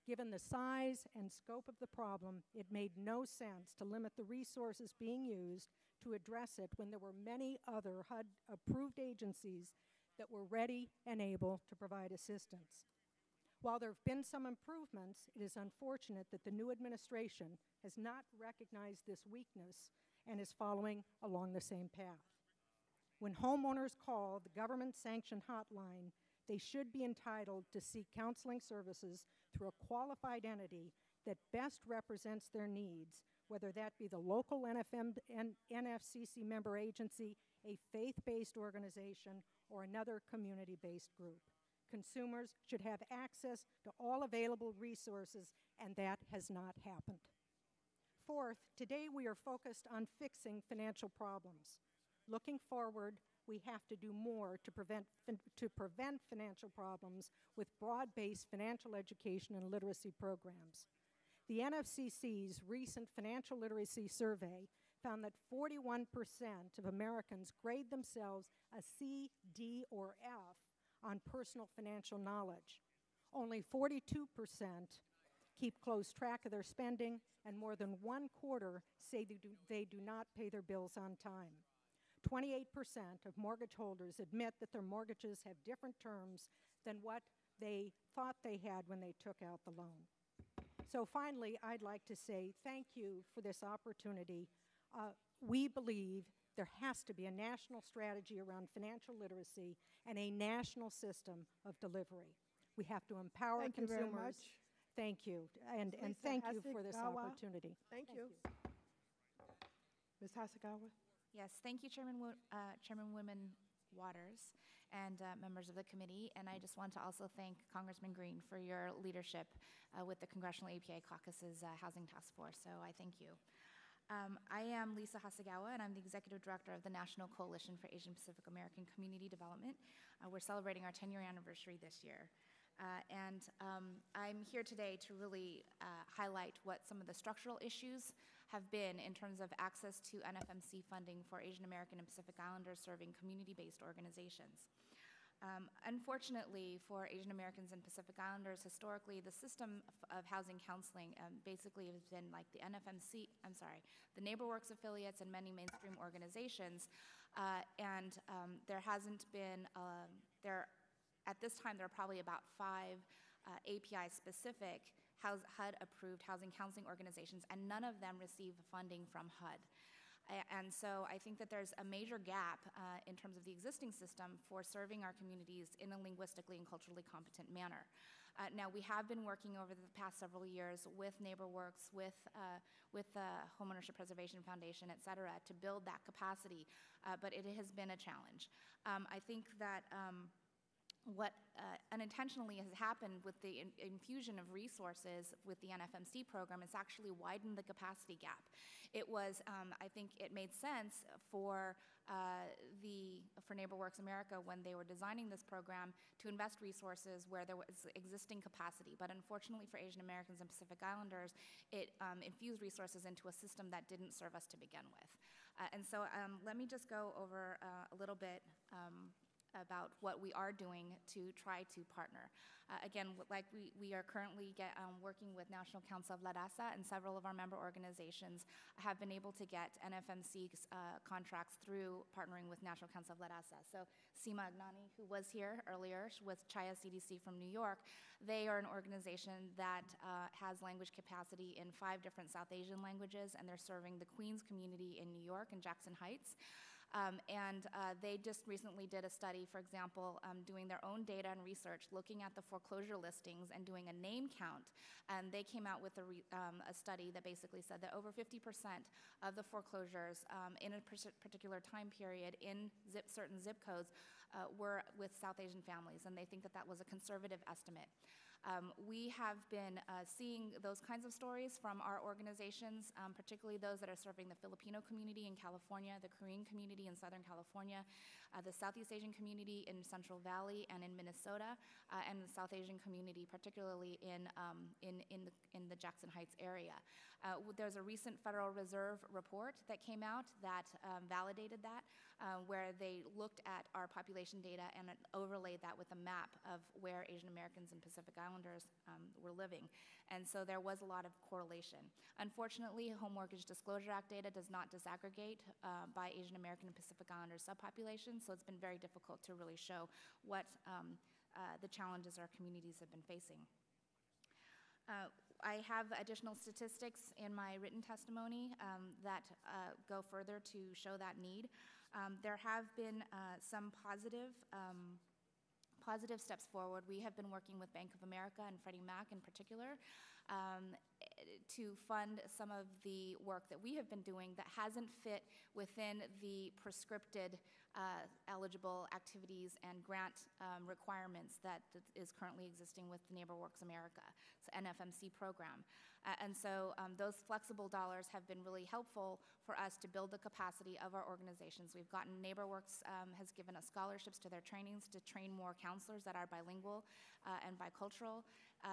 Given the size and scope of the problem, it made no sense to limit the resources being used to address it when there were many other HUD-approved agencies that were ready and able to provide assistance. While there have been some improvements, it is unfortunate that the new administration has not recognized this weakness and is following along the same path. When homeowners call the government-sanctioned hotline, they should be entitled to seek counseling services through a qualified entity that best represents their needs, whether that be the local NFCC member agency, a faith-based organization, or another community-based group. Consumers should have access to all available resources, and that has not happened. Fourth, today we are focused on fixing financial problems. Looking forward, we have to do more to prevent financial problems with broad-based financial education and literacy programs. The NFCC's recent financial literacy survey found that 41% of Americans grade themselves a C, D, or F on personal financial knowledge. Only 42% keep close track of their spending, and more than 1/4 say they do not pay their bills on time. 28% of mortgage holders admit that their mortgages have different terms than what they thought they had when they took out the loan. So finally, I'd like to say thank you for this opportunity. We believe there has to be a national strategy around financial literacy and a national system of delivery. We have to empower Thank consumers. you very much. Thank you, and thank you for this opportunity. Thank you. Ms. Hasagawa? Yes, thank you, Chairwoman Waters and members of the committee. And I just want to also thank Congressman Green for your leadership with the Congressional API Caucus's Housing Task Force. So I thank you. I am Lisa Hasagawa, and I'm the Executive Director of the National Coalition for Asian Pacific American Community Development. We're celebrating our 10-year anniversary this year. I'm here today to really highlight what some of the structural issues have been in terms of access to NFMC funding for Asian American and Pacific Islanders serving community-based organizations. Unfortunately, for Asian Americans and Pacific Islanders, historically, the system of housing counseling basically has been like the the NeighborWorks affiliates and many mainstream organizations, there hasn't been, at this time, there are probably about 5 API-specific HUD-approved housing counseling organizations, and none of them receive funding from HUD. And so I think that there's a major gap in terms of the existing system for serving our communities in a linguistically and culturally competent manner. Now, we have been working over the past several years with NeighborWorks, with the Homeownership Preservation Foundation, et cetera, to build that capacity, but it has been a challenge. I think that what unintentionally has happened with the infusion of resources with the NFMC program is actually widened the capacity gap. It was, I think it made sense for NeighborWorks America when they were designing this program to invest resources where there was existing capacity. But unfortunately for Asian Americans and Pacific Islanders, it infused resources into a system that didn't serve us to begin with. And so let me just go over a little bit about what we are doing to try to partner. Again, like we are currently working with National Council of La Raza, and several of our member organizations have been able to get NFMC contracts through partnering with National Council of La Raza. So Seema Agnani, who was here earlier with Chaya CDC from New York, they are an organization that has language capacity in 5 different South Asian languages, and they're serving the Queens community in New York and Jackson Heights. They just recently did a study, for example, doing their own data and research, looking at the foreclosure listings and doing a name count. And they came out with a study that basically said that over 50% of the foreclosures in a particular time period in certain zip codes were with South Asian families, and they think that that was a conservative estimate. We have been seeing those kinds of stories from our organizations, particularly those that are serving the Filipino community in California, the Korean community in Southern California, the Southeast Asian community in Central Valley and in Minnesota, and the South Asian community, particularly in the Jackson Heights area. There's a recent Federal Reserve report that came out that validated that, where they looked at our population data and overlaid that with a map of where Asian Americans and Pacific Islanders were living. And so there was a lot of correlation. Unfortunately, Home Mortgage Disclosure Act data does not disaggregate by Asian American and Pacific Islander subpopulations, so it's been very difficult to really show what the challenges our communities have been facing. I have additional statistics in my written testimony that go further to show that need. There have been some positive steps forward. We have been working with Bank of America and Freddie Mac in particular to fund some of the work that we have been doing that hasn't fit within the prescripted eligible activities and grant requirements that is currently existing with NeighborWorks America, so NFMC program. And so those flexible dollars have been really helpful for us to build the capacity of our organizations. We've gotten, NeighborWorks has given us scholarships to their trainings to train more counselors that are bilingual and bicultural.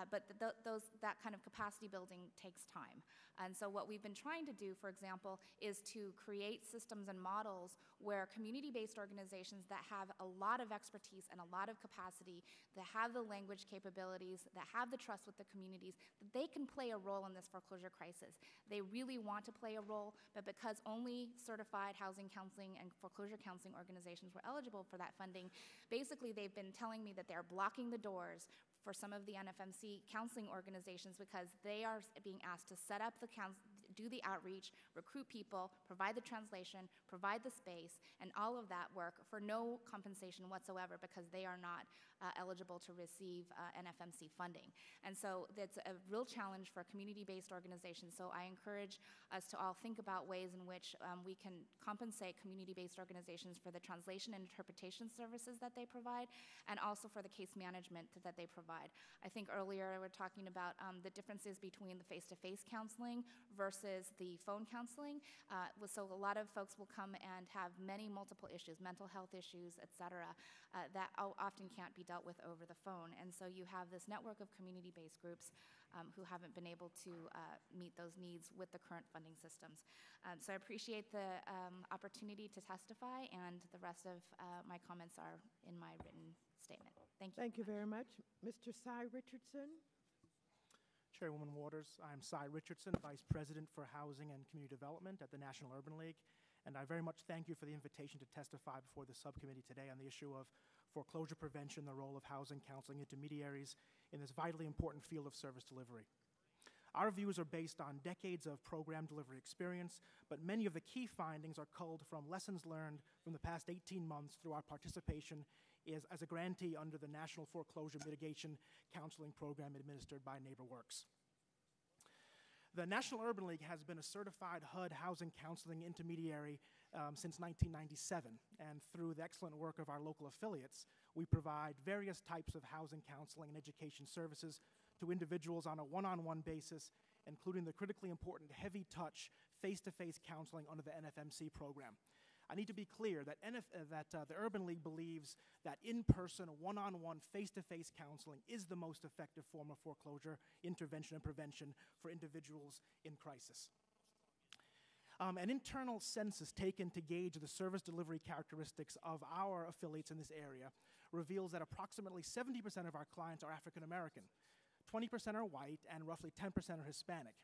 But that kind of capacity building takes time. And so what we've been trying to do, for example, is to create systems and models where community-based organizations that have a lot of expertise and a lot of capacity, that have the language capabilities, that have the trust with the communities, that they can play a role in this foreclosure crisis. They really want to play a role, but because only certified housing counseling and foreclosure counseling organizations were eligible for that funding, basically they've been telling me that they're blocking the doors for some of the NFMC counseling organizations because they are being asked to set up do the outreach, recruit people, provide the translation, provide the space, and all of that work for no compensation whatsoever because they are not eligible to receive NFMC funding. And so that's a real challenge for community-based organizations. So I encourage us to all think about ways in which we can compensate community-based organizations for the translation and interpretation services that they provide, and also for the case management that they provide. I think earlier we were talking about the differences between the face-to-face counseling versus the phone counseling. So a lot of folks will come and have multiple issues, mental health issues, et cetera, that often can't be dealt with over the phone. And so you have this network of community-based groups who haven't been able to meet those needs with the current funding systems. So I appreciate the opportunity to testify, and the rest of my comments are in my written statement. Thank you. Thank you very much. Mr. Cy Richardson. Chairwoman Waters, I'm Cy Richardson, Vice President for Housing and Community Development at the National Urban League, and I very much thank you for the invitation to testify before the subcommittee today on the issue of foreclosure prevention, the role of housing counseling intermediaries in this vitally important field of service delivery. Our views are based on decades of program delivery experience, but many of the key findings are culled from lessons learned from the past 18 months through our participation as a grantee under the National Foreclosure Mitigation Counseling Program administered by NeighborWorks. The National Urban League has been a certified HUD housing counseling intermediary since 1997, and through the excellent work of our local affiliates, we provide various types of housing counseling and education services to individuals on a one-on-one basis, including the critically important heavy-touch, face-to-face counseling under the NFMC program. I need to be clear that the Urban League believes that in-person, one-on-one, face-to-face counseling is the most effective form of foreclosure intervention and prevention for individuals in crisis. An internal census taken to gauge the service delivery characteristics of our affiliates in this area reveals that approximately 70% of our clients are African American, 20% are white, and roughly 10% are Hispanic.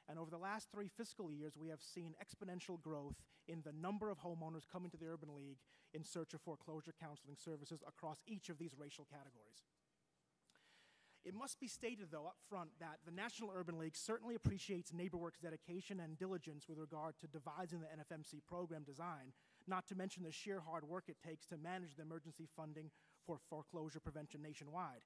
And over the last 3 fiscal years, we have seen exponential growth in the number of homeowners coming to the Urban League in search of foreclosure counseling services across each of these racial categories. It must be stated, though, up front that the National Urban League certainly appreciates NeighborWorks' dedication and diligence with regard to devising the NFMC program design, not to mention the sheer hard work it takes to manage the emergency funding for foreclosure prevention nationwide.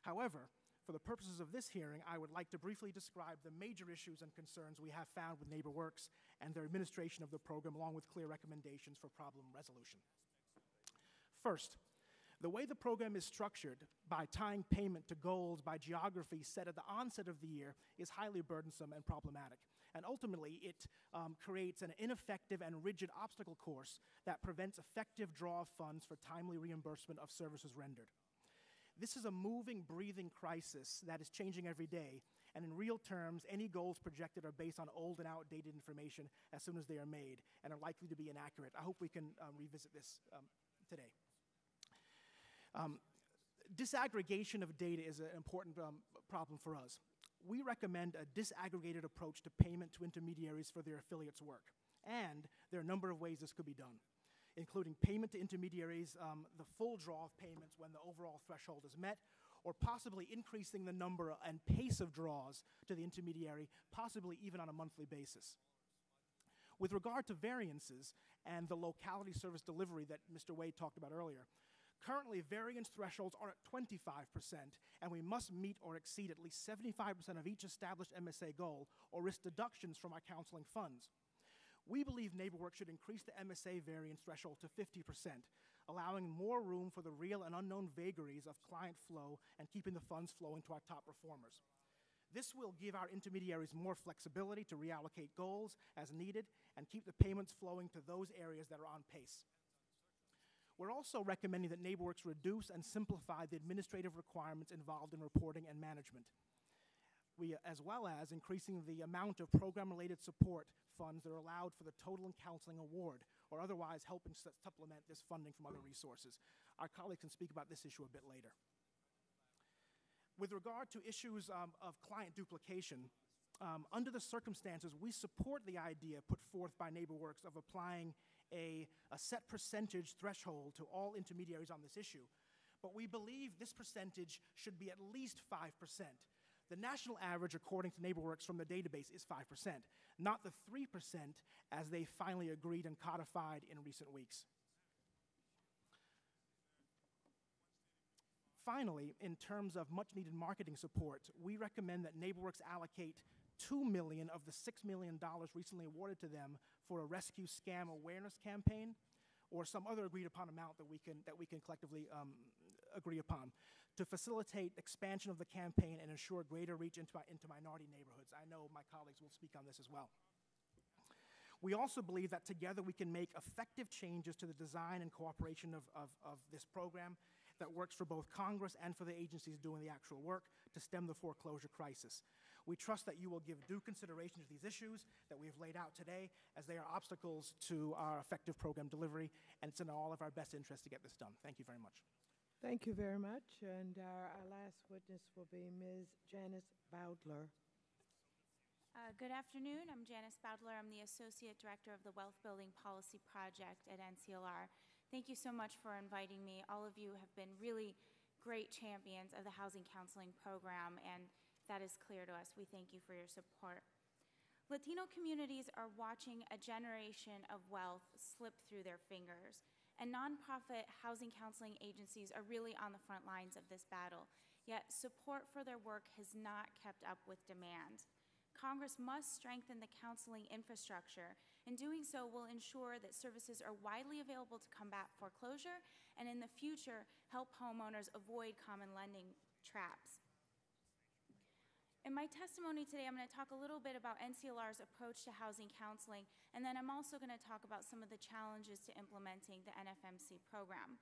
However, for the purposes of this hearing, I would like to briefly describe the major issues and concerns we have found with NeighborWorks and their administration of the program, along with clear recommendations for problem resolution. First, the way the program is structured, by tying payment to goals by geography set at the onset of the year, is highly burdensome and problematic. And ultimately, it creates an ineffective and rigid obstacle course that prevents effective draw of funds for timely reimbursement of services rendered. This is a moving, breathing crisis that is changing every day, and in real terms, any goals projected are based on old and outdated information as soon as they are made and are likely to be inaccurate. I hope we can revisit this today. Disaggregation of data is an important problem for us. We recommend a disaggregated approach to payment to intermediaries for their affiliates' work, and there are a number of ways this could be done, including payment to intermediaries, the full draw of payments when the overall threshold is met, or possibly increasing the number and pace of draws to the intermediary, possibly even on a monthly basis. With regard to variances and the locality service delivery that Mr. Wade talked about earlier, currently variance thresholds are at 25%, and we must meet or exceed at least 75% of each established MSA goal or risk deductions from our counseling funds. We believe NeighborWorks should increase the MSA variance threshold to 50%, allowing more room for the real and unknown vagaries of client flow and keeping the funds flowing to our top performers. This will give our intermediaries more flexibility to reallocate goals as needed and keep the payments flowing to those areas that are on pace. We're also recommending that NeighborWorks reduce and simplify the administrative requirements involved in reporting and management, as well as increasing the amount of program-related support funds that are allowed for the Total and Counseling Award, or otherwise helping supplement this funding from other resources. Our colleagues can speak about this issue a bit later. With regard to issues of client duplication, under the circumstances, we support the idea put forth by NeighborWorks of applying a set percentage threshold to all intermediaries on this issue, but we believe this percentage should be at least 5%. The national average, according to NeighborWorks from the database, is 5%, not the 3% as they finally agreed and codified in recent weeks. Finally, in terms of much-needed marketing support, we recommend that NeighborWorks allocate $2 million of the $6 million recently awarded to them for a rescue scam awareness campaign, or some other agreed-upon amount that we can collectively agree upon, to facilitate expansion of the campaign and ensure greater reach into minority neighborhoods. I know my colleagues will speak on this as well. We also believe that together we can make effective changes to the design and cooperation of this program that works for both Congress and for the agencies doing the actual work to stem the foreclosure crisis. We trust that you will give due consideration to these issues that we have laid out today, as they are obstacles to our effective program delivery, and it's in all of our best interest to get this done. Thank you very much. Thank you very much. And our last witness will be Ms. Janice Bowdler. Good afternoon. I'm Janice Bowdler. I'm the Associate Director of the Wealth Building Policy Project at NCLR. Thank you so much for inviting me. All of you have been really great champions of the housing counseling program, and that is clear to us. We thank you for your support. Latino communities are watching a generation of wealth slip through their fingers, and nonprofit housing counseling agencies are really on the front lines of this battle, yet support for their work has not kept up with demand. Congress must strengthen the counseling infrastructure. In doing so, will ensure that services are widely available to combat foreclosure, and in the future, help homeowners avoid common lending traps. In my testimony today, I'm going to talk a little bit about NCLR's approach to housing counseling, and then I'm also going to talk about some of the challenges to implementing the NFMC program.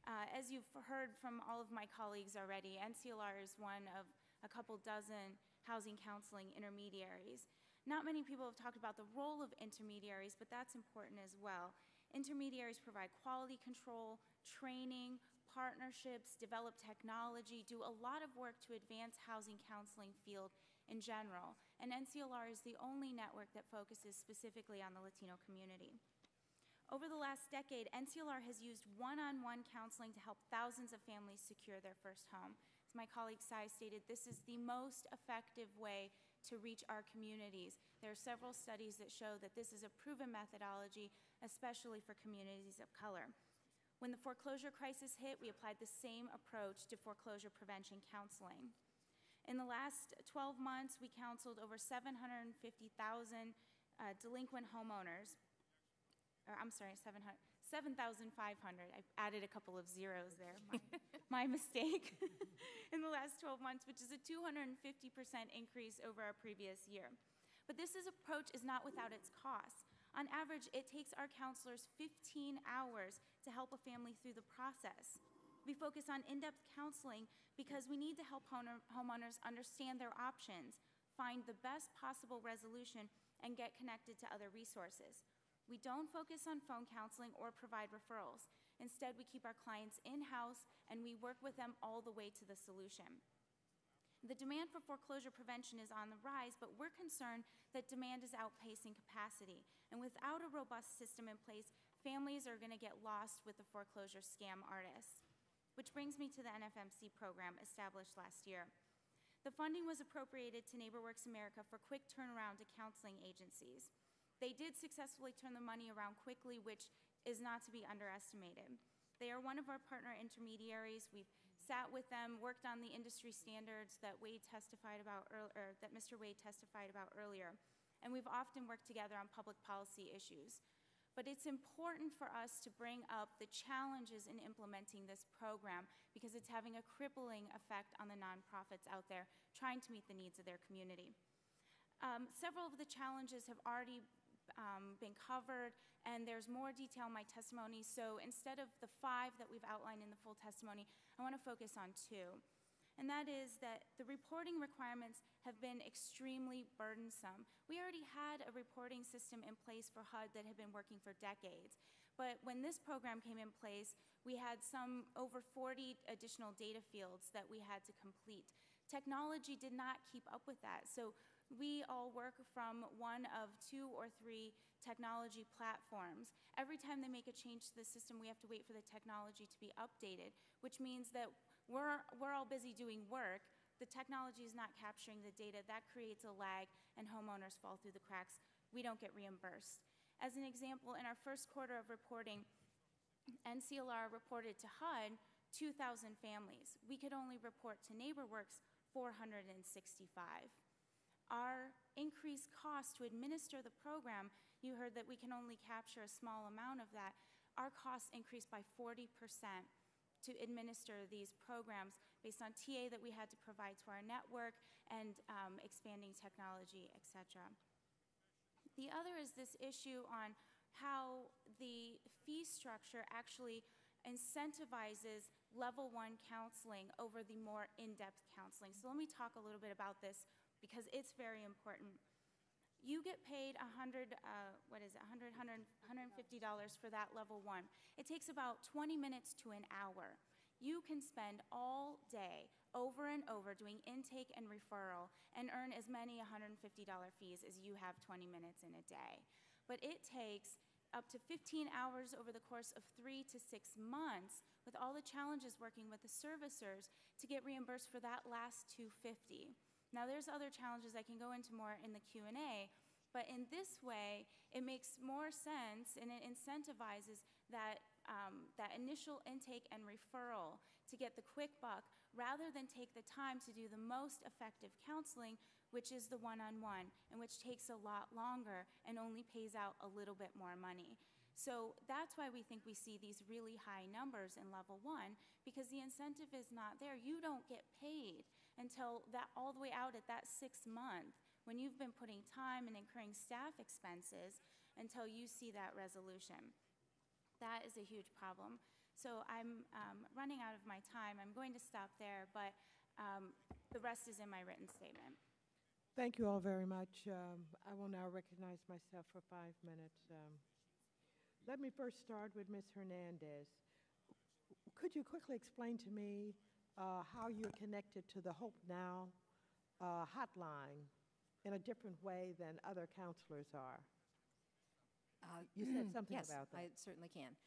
As you've heard from all of my colleagues already, NCLR is one of a couple dozen housing counseling intermediaries. Not many people have talked about the role of intermediaries, but that's important as well. Intermediaries provide quality control, training, partnerships, develop technology, do a lot of work to advance housing counseling field in general. And NCLR is the only network that focuses specifically on the Latino community. Over the last decade, NCLR has used one-on-one counseling to help thousands of families secure their first home. As my colleague Sai stated, this is the most effective way to reach our communities. There are several studies that show that this is a proven methodology, especially for communities of color. When the foreclosure crisis hit, we applied the same approach to foreclosure prevention counseling. In the last 12 months, we counseled over 750,000 delinquent homeowners. I'm sorry, 7,500. I added a couple of zeros there. My mistake. In the last 12 months, which is a 250% increase over our previous year. But this approach is not without its costs. On average, it takes our counselors 15 hours to help a family through the process. We focus on in-depth counseling because we need to help homeowners understand their options, find the best possible resolution, and get connected to other resources. We don't focus on phone counseling or provide referrals. Instead, we keep our clients in-house and we work with them all the way to the solution. The demand for foreclosure prevention is on the rise, but we're concerned that demand is outpacing capacity. And without a robust system in place, families are going to get lost with the foreclosure scam artists. Which brings me to the NFMC program established last year. The funding was appropriated to NeighborWorks America for quick turnaround to counseling agencies. They did successfully turn the money around quickly, which is not to be underestimated. They are one of our partner intermediaries. We've sat with them, worked on the industry standards that Mr. Wade testified about earlier, and we've often worked together on public policy issues. But it's important for us to bring up the challenges in implementing this program because it's having a crippling effect on the nonprofits out there trying to meet the needs of their community. Several of the challenges have already been covered, and there's more detail in my testimony. So instead of the 5 that we've outlined in the full testimony, I want to focus on 2. And that is that the reporting requirements have been extremely burdensome. We already had a reporting system in place for HUD that had been working for decades. But when this program came in place, we had over 40 additional data fields that we had to complete. Technology did not keep up with that. So we all work from one of 2 or 3 technology platforms. Every time they make a change to the system, we have to wait for the technology to be updated, which means that we're all busy doing work. The technology is not capturing the data. That creates a lag, and homeowners fall through the cracks. We don't get reimbursed. As an example, in our first quarter of reporting, NCLR reported to HUD 2,000 families. We could only report to NeighborWorks 465. Our increased cost to administer the program, you heard that we can only capture a small amount of that. Our costs increased by 40% to administer these programs based on TA that we had to provide to our network and expanding technology, et cetera. The other is this issue on how the fee structure actually incentivizes level 1 counseling over the more in-depth counseling. So let me talk a little bit about this because it's very important. You get paid $150 for that level 1. It takes about 20 minutes to an hour. You can spend all day over and over doing intake and referral and earn as many $150 fees as you have 20 minutes in a day. But it takes up to 15 hours over the course of 3 to 6 months with all the challenges working with the servicers to get reimbursed for that last $250. Now, there's other challenges I can go into more in the Q&A, but in this way, it makes more sense and it incentivizes that initial intake and referral to get the quick buck rather than take the time to do the most effective counseling, which is the one-on-one, and which takes a lot longer and only pays out a little bit more money. So that's why we think we see these really high numbers in level 1, because the incentive is not there. You don't get paid until that all the way out at that 6th month when you've been putting time and incurring staff expenses until you see that resolution. That is a huge problem. So I'm running out of my time. I'm going to stop there, but the rest is in my written statement. Thank you all very much. I will now recognize myself for 5 minutes. Let me first start with Ms. Hernandez. Could you quickly explain to me how you're connected to the Hope Now hotline in a different way than other counselors are? You said something yes, about that. I certainly can.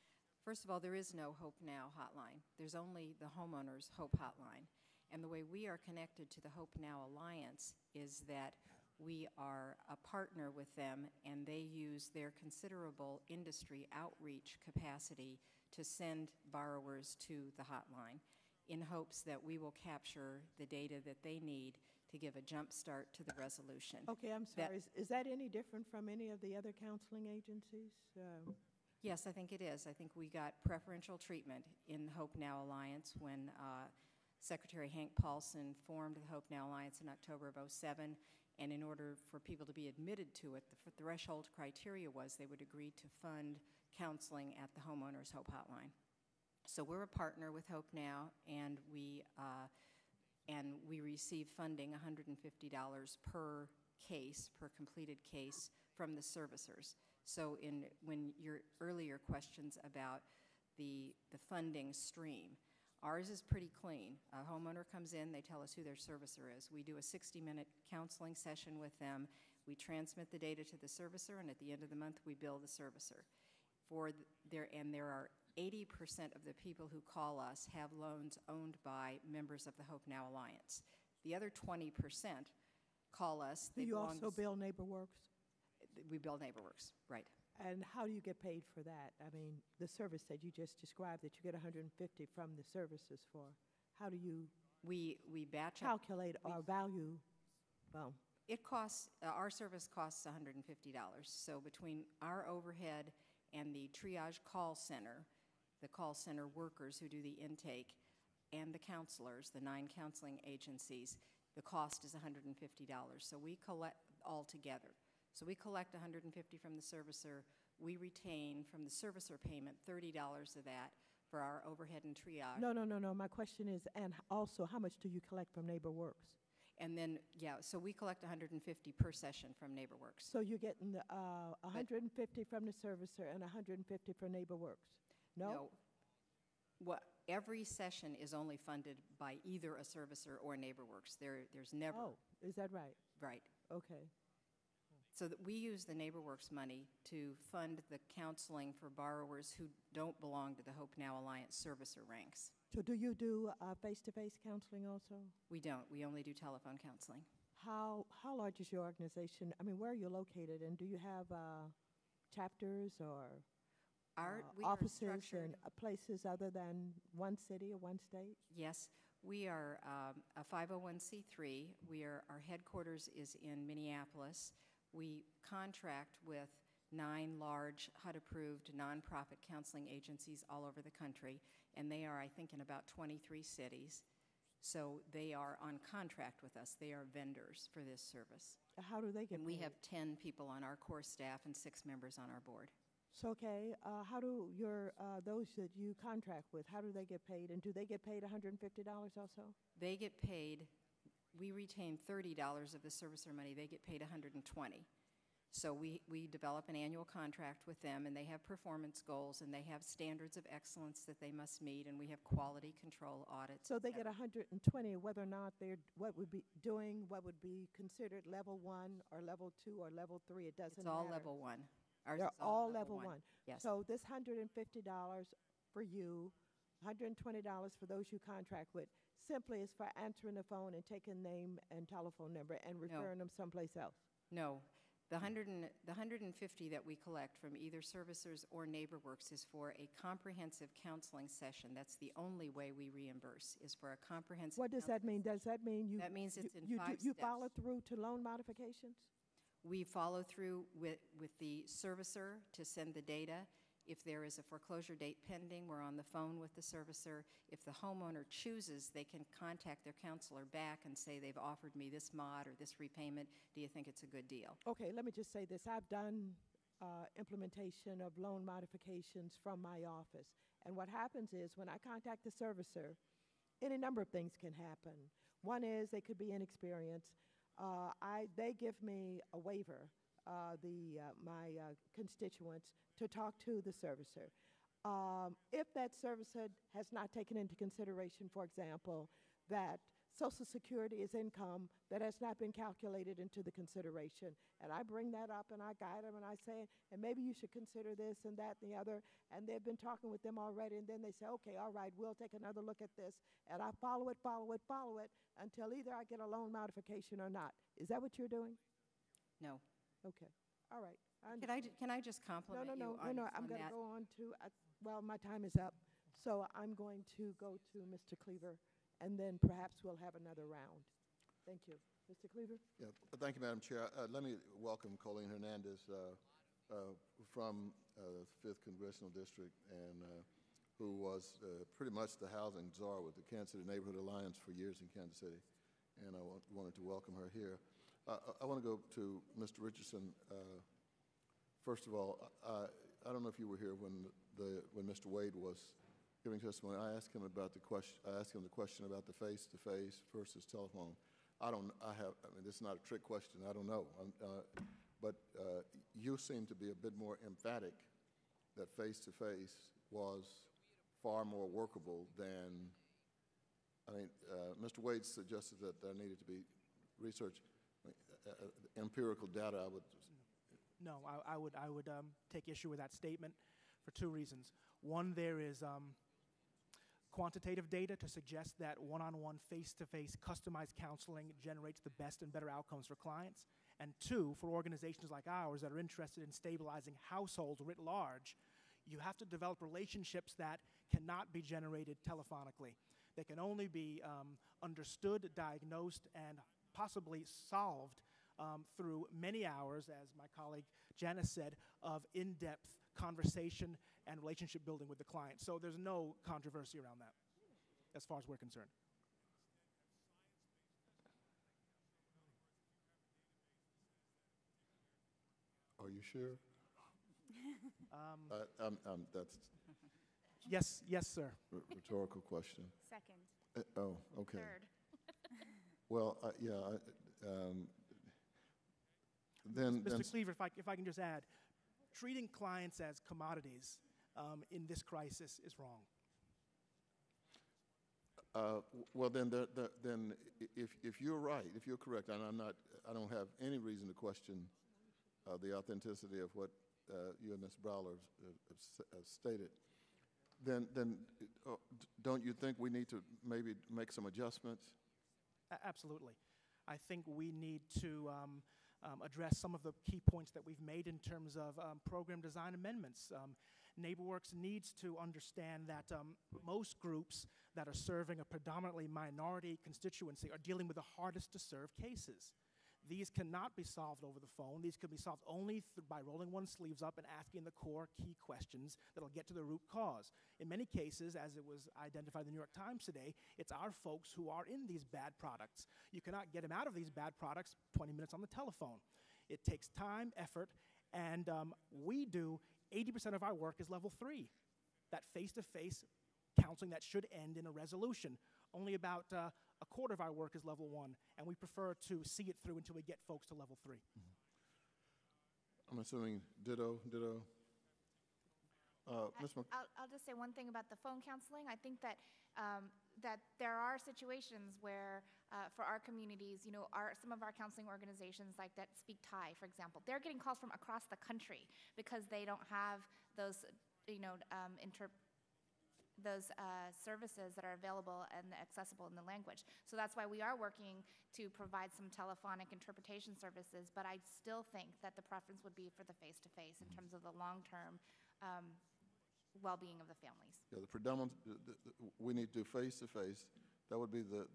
First of all, there is no Hope Now hotline. There's only the Homeowners Hope Hotline. And the way we are connected to the Hope Now Alliance is that we are a partner with them, and they use their considerable industry outreach capacity to send borrowers to the hotline in hopes that we will capture the data that they need to give a jump start to the resolution. Okay, I'm sorry. Is that any different from any of the other counseling agencies? Yes, I think it is. I think we got preferential treatment in the Hope Now Alliance when Secretary Hank Paulson formed the Hope Now Alliance in October of '07, and in order for people to be admitted to it, the threshold criteria was they would agree to fund counseling at the Homeowners Hope Hotline. So we're a partner with Hope Now, and we receive funding, $150 per case, per completed case, from the servicers. So when your earlier questions about the funding stream, ours is pretty clean. A homeowner comes in, they tell us who their servicer is. We do a 60-minute counseling session with them. We transmit the data to the servicer, and at the end of the month, we bill the servicer. And there are 80% of the people who call us have loans owned by members of the Hope Now Alliance. The other 20% call us. Do you also bill NeighborWorks? We bill NeighborWorks, right. And how do you get paid for that? I mean, the service that you just described that you get $150 from the services for, how do you calculate our value? Well, it costs, our service costs $150. So between our overhead and the triage call center, the call center workers who do the intake, and the counselors, the 9 counseling agencies, the cost is $150. So we collect all together. So we collect $150 from the servicer. We retain from the servicer payment $30 of that for our overhead and triage. No. My question is, and also, how much do you collect from NeighborWorks? And then, so we collect $150 per session from NeighborWorks. So you're getting $150 from the servicer and $150 for NeighborWorks? No. What? Every session is only funded by either a servicer or NeighborWorks. There's never. Oh, is that right? Right. Okay. So that we use the NeighborWorks money to fund the counseling for borrowers who don't belong to the Hope Now Alliance servicer ranks. So do you do face-to-face counseling also? We don't. We only do telephone counseling. How large is your organization? I mean, where are you located, and do you have chapters or offices and places other than one city or one state? Yes. We are a 501c3. Our headquarters is in Minneapolis. We contract with 9 large HUD-approved nonprofit counseling agencies all over the country, and they are, I think, in about 23 cities. So they are on contract with us. They are vendors for this service. How do they get paid? And we have 10 people on our core staff and 6 members on our board. So, okay, how do those that you contract with, how do they get paid? And do they get paid $150 also? They get paid. We retain $30 of the servicer money. They get paid $120. So we develop an annual contract with them, and they have performance goals, and they have standards of excellence that they must meet, and we have quality control audits. So they get $120, whether or not they're what would be considered level 1 or level 2 or level 3. It doesn't matter. It's all level 1. Ours They're is all level 1. Yes. So this $150 for you, $120 for those you contract with, simply is for answering the phone and taking name and telephone number and referring them someplace else? No. The $150 that we collect from either servicers or NeighborWorks is for a comprehensive counseling session. That's the only way we reimburse, is for a comprehensive. What does that mean? Does that mean you? That means it's in 5 steps. You follow through to loan modifications? We follow through with the servicer to send the data. If there is a foreclosure date pending, we're on the phone with the servicer. If the homeowner chooses, they can contact their counselor back and say, they've offered me this mod or this repayment. Do you think it's a good deal? Okay, let me just say this. I've done implementation of loan modifications from my office. And what happens is when I contact the servicer, any number of things can happen. One is they could be inexperienced. They give me a waiver, my constituents, to talk to the servicer. If that servicer has not taken into consideration, for example, that Social Security is income that has not been calculated into the consideration, and I bring that up and I guide them and I say, and maybe you should consider this and that and the other, and they've been talking with them already, and then they say, okay, all right, we'll take another look at this, and I follow it until either I get a loan modification or not. Is that what you're doing? No. Okay, all right. Can I just compliment you on I'm going to that? go on to, well, my time is up, so I'm going to go to Mr. Cleaver, and then perhaps we'll have another round. Thank you. Mr. Cleaver? Yeah, thank you, Madam Chair. Let me welcome Colleen Hernandez from the 5th Congressional District, and who was pretty much the housing czar with the Kansas City Neighborhood Alliance for years in Kansas City, and I wanted to welcome her here. I want to go to Mr. Richardson. First of all, I don't know if you were here when Mr. Wade was giving testimony. I asked him about the question. I asked him the question about the face-to-face versus telephone. I mean, this is not a trick question. I don't know. But you seem to be a bit more emphatic that face-to-face was far more workable than. I mean, Mr. Wade suggested that there needed to be research, empirical data. I would. No, I would take issue with that statement for two reasons. One, there is quantitative data to suggest that one-on-one, face-to-face, customized counseling generates the best and better outcomes for clients. And two, for organizations like ours that are interested in stabilizing households writ large, you have to develop relationships that cannot be generated telephonically. They can only be understood, diagnosed, and possibly solved through many hours, as my colleague Janice said, of in-depth conversation and relationship building with the client. So there's no controversy around that, as far as we're concerned. Are you sure? That's yes, sir. Rhetorical question. Second. Oh, okay. Third. Well, yeah. Mr. Cleaver, if I can just add, treating clients as commodities in this crisis is wrong. Well, then if you're right, if you're correct, and I don't have any reason to question the authenticity of what you and Ms. Browler have stated, then don't you think we need to maybe make some adjustments? Absolutely. I think we need to address some of the key points that we've made in terms of program design amendments. NeighborWorks needs to understand that most groups that are serving a predominantly minority constituency are dealing with the hardest to serve cases. These cannot be solved over the phone. These can be solved only by rolling one's sleeves up and asking the core key questions that will get to the root cause. In many cases, as it was identified in the New York Times today, it's our folks who are in these bad products. You cannot get them out of these bad products 20 minutes on the telephone. It takes time, effort, and we do 80% of our work is level 3, that face-to-face counseling that should end in a resolution. Only about a quarter of our work is level 1, and we prefer to see it through until we get folks to level 3. I'm assuming ditto. I'll just say one thing about the phone counseling. I think that that there are situations where, for our communities, some of our counseling organizations like that speak Thai, for example, they're getting calls from across the country because they don't have those, services that are available and accessible in the language. So that's why we are working to provide some telephonic interpretation services, but I still think that the preference would be for the face-to-face in terms of the long-term well-being of the families. Yeah, the predominant, we need to do face-to-face. That would be the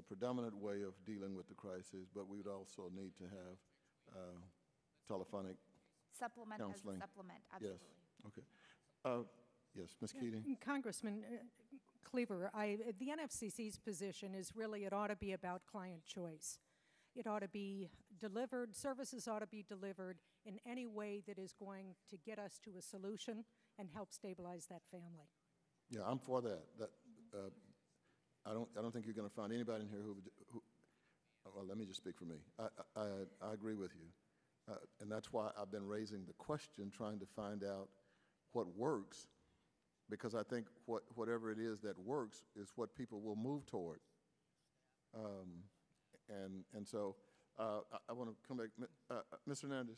predominant way of dealing with the crisis, but we would also need to have telephonic counseling. Supplement, absolutely. Yes, okay. Yes, Ms. Keating. Congressman Cleaver, the NFCC's position is really it ought to be about client choice. It ought to be delivered, services ought to be delivered in any way that is going to get us to a solution and help stabilize that family. Yeah, I'm for that. I don't think you're going to find anybody in here who well, let me just speak for me. I agree with you. And that's why I've been raising the question, trying to find out what works, because I think whatever it is that works is what people will move toward. And so I want to come back. Mr. Hernandez,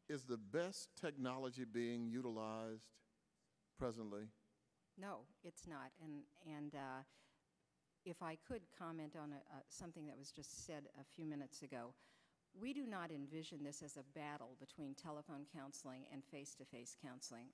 is the best technology being utilized presently? No, it's not. And if I could comment on something that was just said a few minutes ago, we do not envision this as a battle between telephone counseling and face-to-face counseling.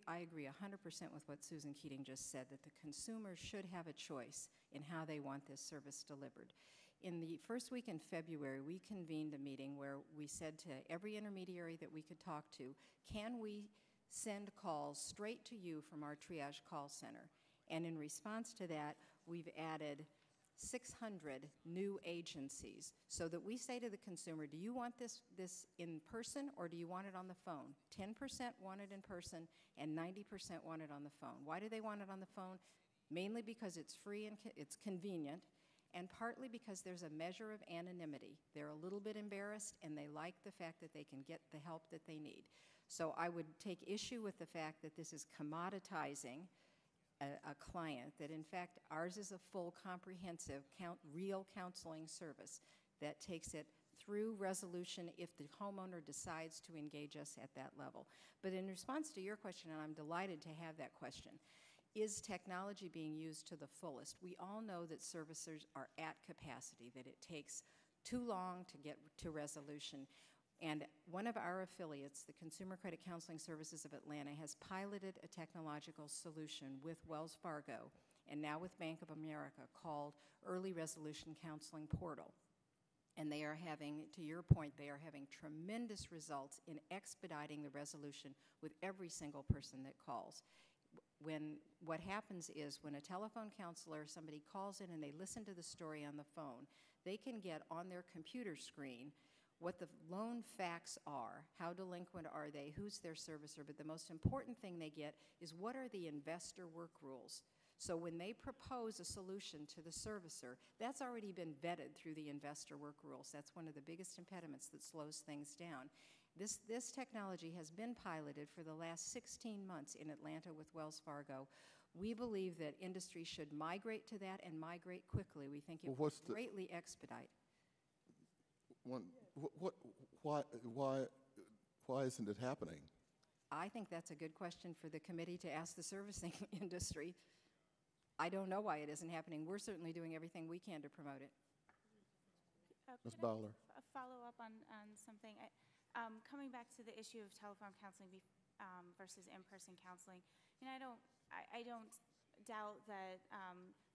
I agree 100% with what Susan Keating just said, that the consumer should have a choice in how they want this service delivered. In the first week in February, we convened a meeting where we said to every intermediary that we could talk to, can we send calls straight to you from our triage call center? And in response to that, we've added 600 new agencies, so that we say to the consumer, do you want this in person or do you want it on the phone? 10% want it in person and 90% want it on the phone. Why do they want it on the phone? Mainly because it's free and it's convenient, and partly because there's a measure of anonymity. They're a little bit embarrassed and they like the fact that they can get the help that they need. So I would take issue with the fact that this is commoditizing a client, that in fact ours is a full, comprehensive, real counseling service that takes it through resolution if the homeowner decides to engage us at that level. But in response to your question, and I'm delighted to have that question, is technology being used to the fullest? We all know that servicers are at capacity, that it takes too long to get to resolution. And one of our affiliates, the Consumer Credit Counseling Services of Atlanta, has piloted a technological solution with Wells Fargo and now with Bank of America called Early Resolution Counseling Portal. And they are having, to your point, they are having tremendous results in expediting the resolution with every single person that calls. What happens is when a telephone counselor, somebody calls in and they listen to the story on the phone, they can get on their computer screen what the loan facts are, how delinquent are they, who's their servicer, but the most important thing they get is what are the investor work rules. So when they propose a solution to the servicer, that's already been vetted through the investor work rules. That's one of the biggest impediments that slows things down. This technology has been piloted for the last 16 months in Atlanta with Wells Fargo. We believe that industry should migrate to that and migrate quickly. We think it will greatly expedite. Why isn't it happening? I think that's a good question for the committee to ask the servicing industry. I don't know why it isn't happening. We're certainly doing everything we can to promote it. Ms. Bowler. Follow up on something. Coming back to the issue of telephone counseling versus in-person counseling, and I don't doubt that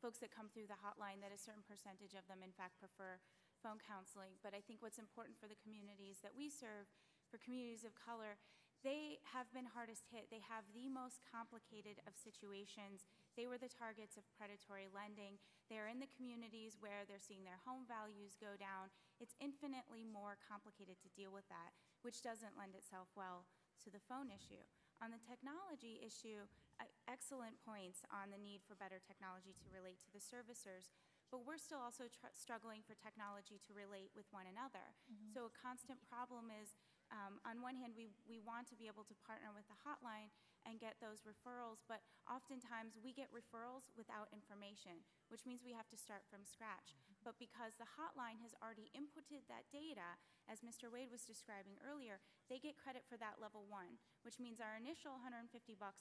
folks that come through the hotline, that a certain percentage of them in fact prefer phone counseling. But I think what's important for the communities that we serve, for communities of color, they have been hardest hit. They have the most complicated of situations. They were the targets of predatory lending. They're in the communities where they're seeing their home values go down. It's infinitely more complicated to deal with that, which doesn't lend itself well to the phone issue. On the technology issue, excellent points on the need for better technology to relate to the servicers. But we're still also struggling for technology to relate with one another. Mm-hmm. So a constant problem is, on one hand, we want to be able to partner with the hotline and get those referrals, but oftentimes we get referrals without information, which means we have to start from scratch. Mm-hmm. But because the hotline has already inputted that data, as Mr. Wade was describing earlier, they get credit for that level 1, which means our initial $150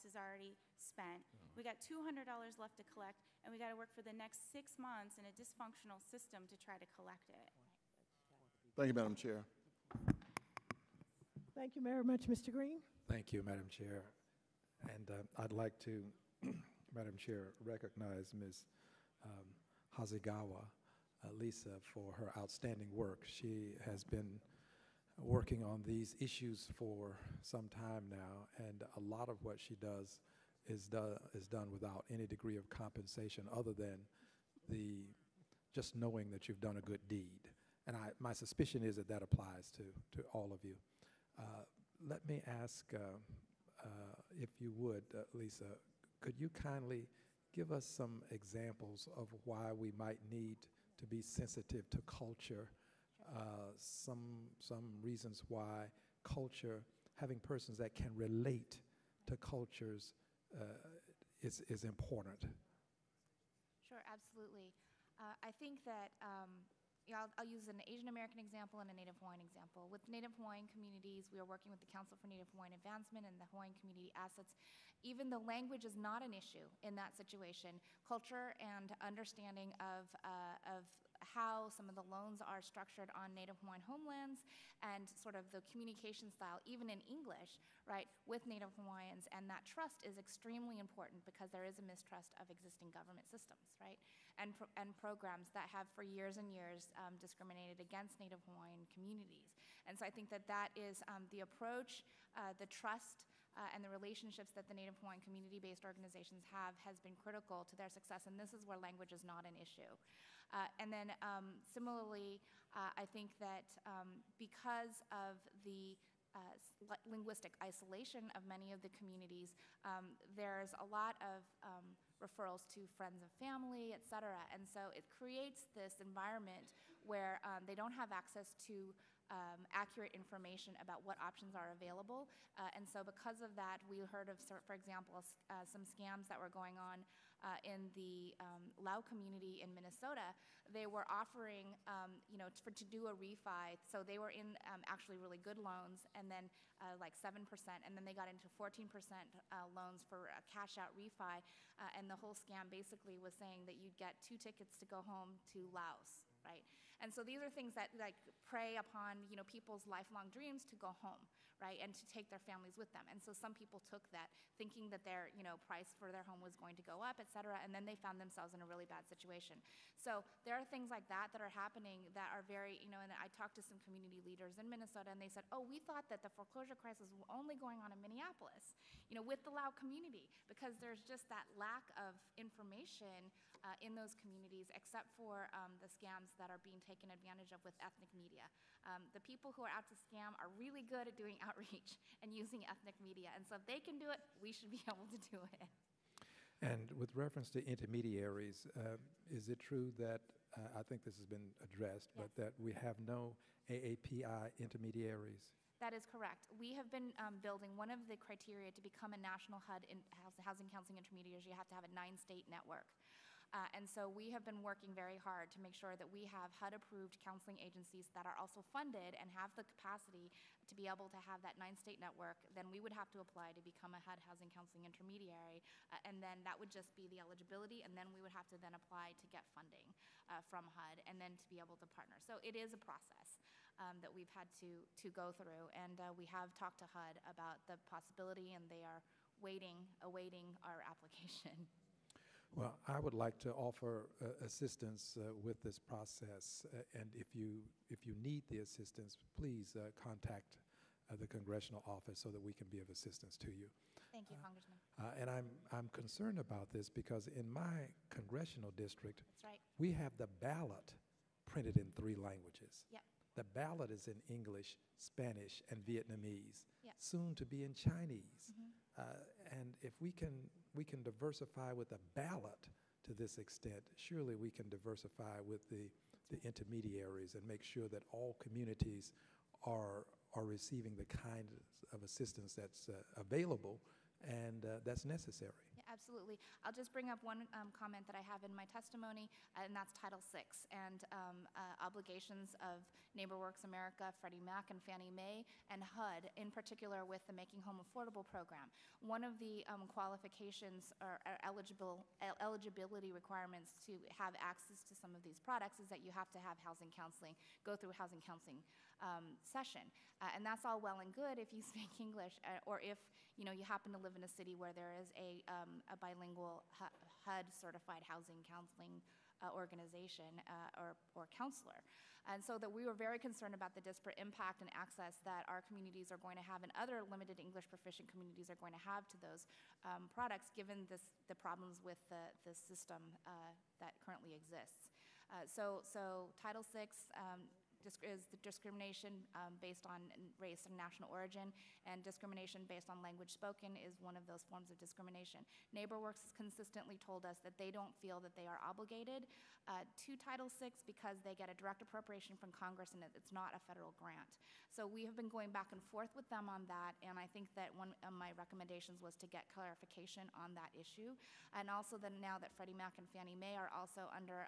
is already spent. Mm-hmm. We got $200 left to collect, and we got to work for the next 6 months in a dysfunctional system to try to collect it. Thank you, Madam Chair. Thank you very much, Mr. Green. Thank you, Madam Chair. And I'd like to, Madam Chair, recognize Ms. Hasegawa, Lisa, for her outstanding work. She has been working on these issues for some time now, and a lot of what she does is done without any degree of compensation other than just knowing that you've done a good deed. And my suspicion is that applies to all of you. Let me ask, if you would, Lisa, could you kindly give us some examples of why we might need to be sensitive to culture. Some reasons why culture, having persons that can relate to cultures is important. Sure, absolutely. I think that I'll use an Asian American example and a Native Hawaiian example. With Native Hawaiian communities, we are working with the Council for Native Hawaiian Advancement and the Hawaiian Community Assets. Even though language is not an issue in that situation, culture and understanding of how some of the loans are structured on Native Hawaiian homelands and sort of the communication style, even in English, right, with Native Hawaiians, and that trust is extremely important because there is a mistrust of existing government systems, right, and programs that have for years and years discriminated against Native Hawaiian communities. And so I think that that is the approach, the trust, and the relationships that the Native Hawaiian community-based organizations have has been critical to their success, and this is where language is not an issue. And then similarly, I think that because of the linguistic isolation of many of the communities, there's a lot of referrals to friends and family, et cetera, and so it creates this environment where they don't have access to accurate information about what options are available. And so because of that, we heard of, for example, some scams that were going on in the Lao community in Minnesota. They were offering, to do a refi. So they were in actually really good loans, and then like 7%, and then they got into 14% loans for a cash-out refi. And the whole scam basically was saying that you'd get 2 tickets to go home to Laos, right? And so these are things that like prey upon people's lifelong dreams to go home, right, and to take their families with them. And so some people took that, thinking that their price for their home was going to go up, et cetera, and then they found themselves in a really bad situation. So there are things like that that are happening that are very, and I talked to some community leaders in Minnesota, and they said, oh, we thought that the foreclosure crisis was only going on in Minneapolis, with the Lao community, because there's just that lack of information in those communities, except for the scams that are being taken advantage of with ethnic media. The people who are out to scam are really good at doing outreach and using ethnic media, and so if they can do it, we should be able to do it. And with reference to intermediaries, is it true that, I think this has been addressed, Yes. but that we have no AAPI intermediaries? That is correct. We have been building one of the criteria to become a national HUD in housing counseling intermediaries. You have to have a 9-state network. And so we have been working very hard to make sure that we have HUD-approved counseling agencies that are also funded and have the capacity to be able to have that 9-state network. Then we would have to apply to become a HUD housing counseling intermediary, and then that would just be the eligibility, and then we would have to then apply to get funding from HUD, and then to be able to partner. So it is a process that we've had to go through, and we have talked to HUD about the possibility, and they are awaiting our application. Well, I would like to offer assistance with this process, and if you need the assistance, please contact the congressional office so that we can be of assistance to you. Thank you, Congressman. And I'm concerned about this because in my congressional district, That's right. we have the ballot printed in 3 languages. Yep. The ballot is in English, Spanish, and Vietnamese, Yep. soon to be in Chinese. Mm-hmm. And if we can diversify with a ballot to this extent, surely we can diversify with the intermediaries and make sure that all communities are receiving the kind of assistance that's available and that's necessary. Yeah, absolutely. I'll just bring up one comment that I have in my testimony, and that's Title VI and obligations of NeighborWorks America, Freddie Mac, and Fannie Mae, and HUD, in particular with the Making Home Affordable program. One of the qualifications or eligibility requirements to have access to some of these products is that you have to have housing counseling, go through housing counseling session. And that's all well and good if you speak English, or if you happen to live in a city where there is a bilingual HUD-certified housing counseling organization or counselor. And so that we were very concerned about the disparate impact and access that our communities are going to have and other limited English proficient communities are going to have to those products, given the problems with the system that currently exists. So Title VI, is the discrimination based on race and national origin, and discrimination based on language spoken is one of those forms of discrimination. NeighborWorks has consistently told us that they don't feel that they are obligated to Title VI because they get a direct appropriation from Congress and it's not a federal grant. So we have been going back and forth with them on that, and I think that one of my recommendations was to get clarification on that issue. And also that now that Freddie Mac and Fannie Mae are also under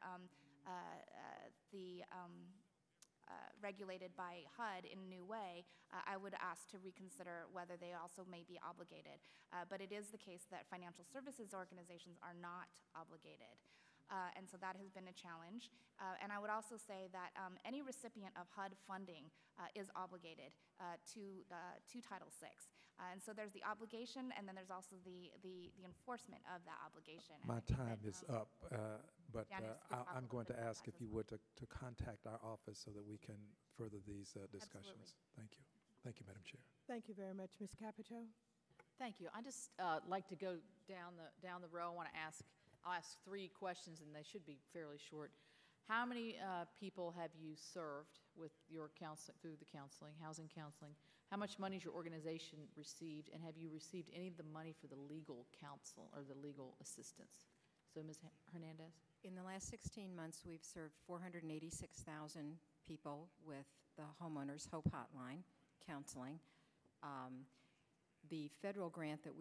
regulated by HUD in a new way, I would ask to reconsider whether they also may be obligated. But it is the case that financial services organizations are not obligated. And so that has been a challenge. And I would also say that any recipient of HUD funding is obligated to Title VI. And so there's the obligation, and then there's also the enforcement of that obligation. My time is up, but I'm going to ask if you would to contact our office so that we can further these discussions. Absolutely. Thank you. Thank you, Madam Chair. Thank you very much, Ms. Capito. Thank you. I just like to go down the row. I'll ask 3 questions, and they should be fairly short. How many people have you served with your through the housing counseling? How much money has your organization received, and have you received any of the money for the legal counsel or the legal assistance? So, Ms. Hernandez? In the last 16 months, we've served 486,000 people with the Homeowners Hope Hotline counseling. The federal grant that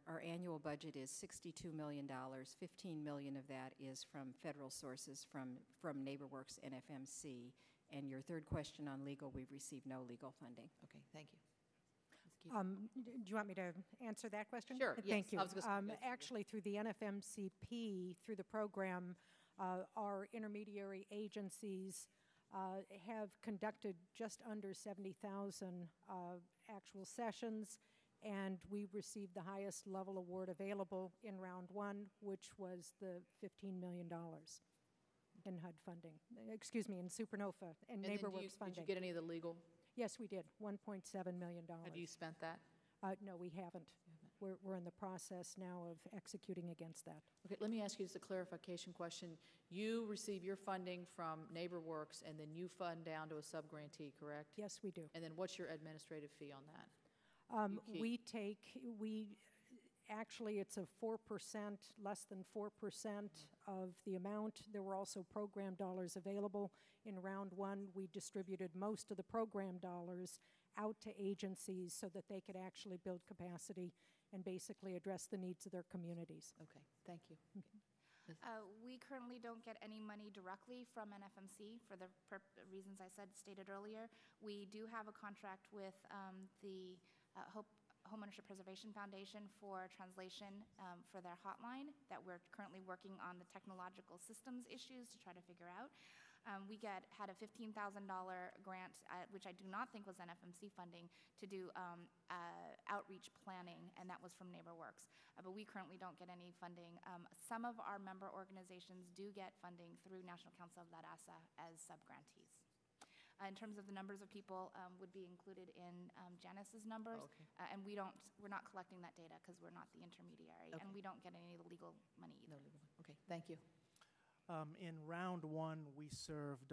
our annual budget is $62 million. $15 million of that is from federal sources from NeighborWorks and FMC. And your third question on legal, we've received no legal funding. Okay, thank you. Do you want me to answer that question? Sure, Thank yes. you. Actually, through the NFMCP, through the program, our intermediary agencies have conducted just under 70,000 actual sessions, and we received the highest level award available in round 1, which was the $15 million in HUD funding. Excuse me, in Supernova and NeighborWorks funding. Did you get any of the legal? Yes, we did, $1.7 million. Have you spent that? No, we haven't. We're in the process now of executing against that. Okay, let me ask you just a clarification question. You receive your funding from NeighborWorks, and then you fund down to a subgrantee, correct? Yes, we do. And then what's your administrative fee on that? Actually, it's a 4%, less than 4% of the amount. There were also program dollars available. In round 1, we distributed most of the program dollars out to agencies so that they could actually build capacity and basically address the needs of their communities. Okay, thank you. We currently don't get any money directly from NFMC for the reasons I stated earlier. We do have a contract with the Homeownership Preservation Foundation for translation for their hotline that we're currently working on the technological systems issues to try to figure out. We had a $15,000 grant, which I do not think was NFMC funding, to do outreach planning, and that was from NeighborWorks. But we currently don't get any funding. Some of our member organizations do get funding through National Council of Ladasa as subgrantees. In terms of the numbers of people would be included in Janice's numbers, and we're not collecting that data because we're not the intermediary, and we don't get any legal money either. No legal. Okay, thank you. In round 1, we served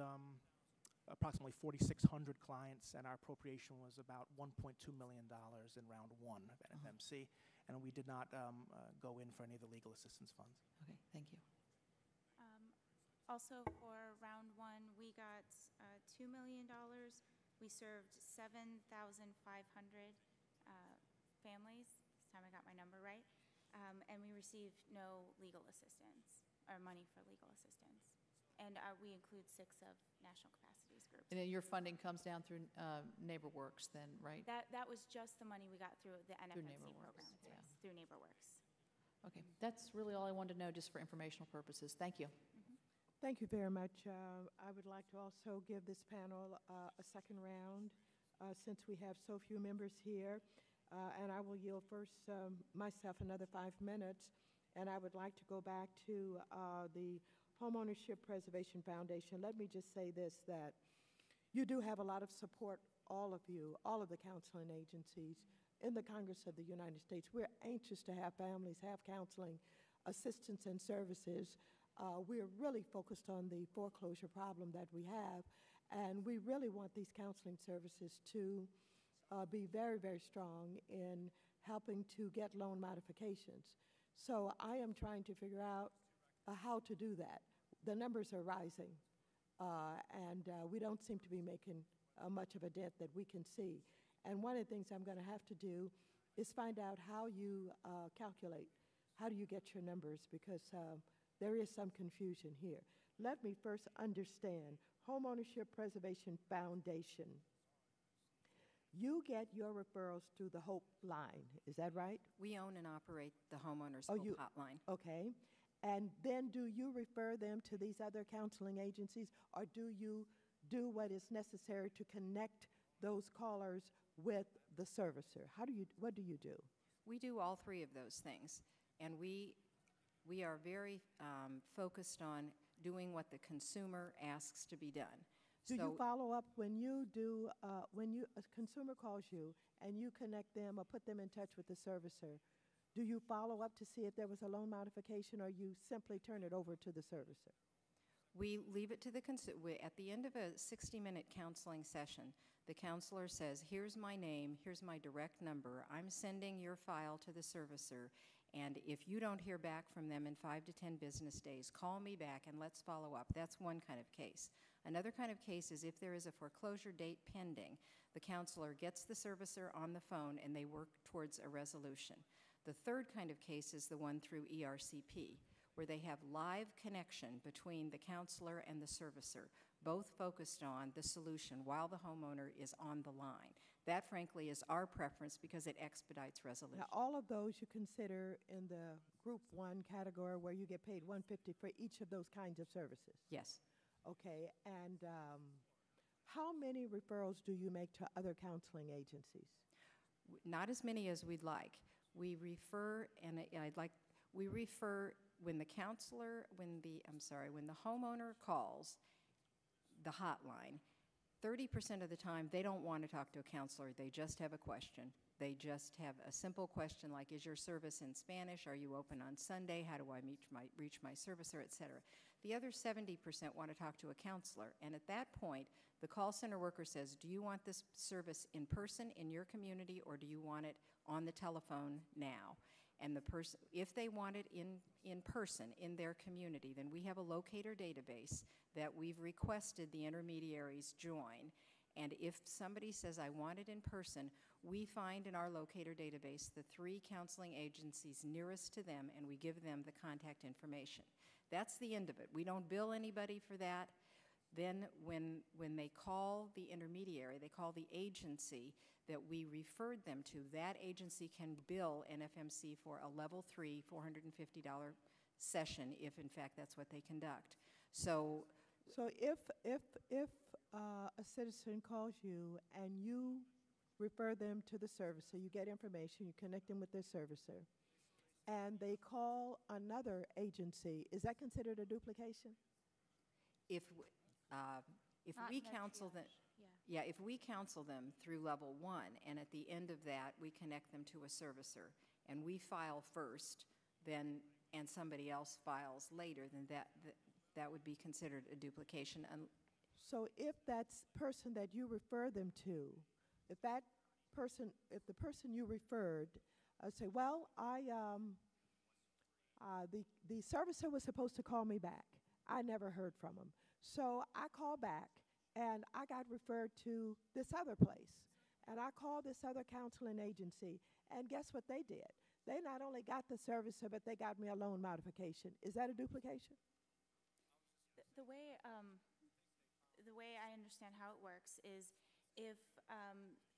approximately 4,600 clients, and our appropriation was about $1.2 million in round 1 of NFMC, and we did not go in for any of the legal assistance funds. Okay, thank you. Also, for round 1, we got $2 million. We served 7,500 families. This time I got my number right. And we received no legal assistance or money for legal assistance. And we include 6 of National Capacities groups. And then your funding comes down through NeighborWorks then, right? That was just the money we got through the NFMC program. Yeah. Yes, through NeighborWorks. Okay, that's really all I wanted to know just for informational purposes. Thank you. Thank you very much. I would like to also give this panel a second round since we have so few members here. And I will yield first myself another 5 minutes. And I would like to go back to the Homeownership Preservation Foundation. Let me just say this, that you do have a lot of support, all of you, all of the counseling agencies in the Congress of the United States. We're anxious to have families have counseling, assistance, and services. We're really focused on the foreclosure problem that we have, And we really want these counseling services to be very, very strong in helping to get loan modifications. So I am trying to figure out how to do that. The numbers are rising, and we don't seem to be making much of a dent that we can see. And one of the things I'm going to have to do is find out how you calculate, how do you get your numbers, because there is some confusion here. Let me first understand. Homeownership Preservation Foundation. You get your referrals through the HOPE line, is that right? We own and operate the Homeowners Oh, HOPE hotline. Okay. And then do you refer them to these other counseling agencies, or do you do what is necessary to connect those callers with the servicer? What do you do? We do all three of those things, and we are very focused on doing what the consumer asks to be done. Do you follow up when you do, when a consumer calls you and you connect them or put them in touch with the servicer, do you follow up to see if there was a loan modification, or you simply turn it over to the servicer? We leave it to the consumer. At the end of a 60-minute counseling session, the counselor says, here's my name, here's my direct number, I'm sending your file to the servicer, and if you don't hear back from them in 5 to 10 business days, call me back and let's follow up. That's one kind of case. Another kind of case is if there is a foreclosure date pending, the counselor gets the servicer on the phone and they work towards a resolution. The third kind of case is the one through ERCP, where they have live connection between the counselor and the servicer, both focused on the solution while the homeowner is on the line. That, frankly, is our preference because it expedites resolution. Now, all of those you consider in the Group 1 category where you get paid $150 for each of those kinds of services? Yes. Okay, and how many referrals do you make to other counseling agencies? Not as many as we'd like. We refer, and we refer when the homeowner calls the hotline. 30% of the time, they don't want to talk to a counselor. They just have a question. They just have a simple question like, is your service in Spanish? Are you open on Sunday? How do I reach my servicer, et cetera. The other 70% want to talk to a counselor. And at that point, the call center worker says, do you want this service in person in your community, or do you want it on the telephone now? And the person, if they want it in person in their community, then we have a locator database that we've requested the intermediaries join. And if somebody says, I want it in person, we find in our locator database the 3 counseling agencies nearest to them, and we give them the contact information. That's the end of it. We don't bill anybody for that. Then when they call the intermediary, they call the agency that we referred them to, that agency can bill NFMC for a level 3 $450 session if in fact that's what they conduct. So if a citizen calls you and you refer them to the servicer, you get information, you connect them with their servicer, and they call another agency, is that considered a duplication? If we counsel them, if we counsel them through level 1, and at the end of that we connect them to a servicer, and we file first, then and somebody else files later, then that would be considered a duplication. So if that person that you refer them to, if the person you referred say, well, the servicer was supposed to call me back. I never heard from him. So I call back, and I got referred to this other place. And I called this other counseling agency, and guess what they did? They not only got the servicer, but they got me a loan modification. Is that a duplication? The way I understand how it works is if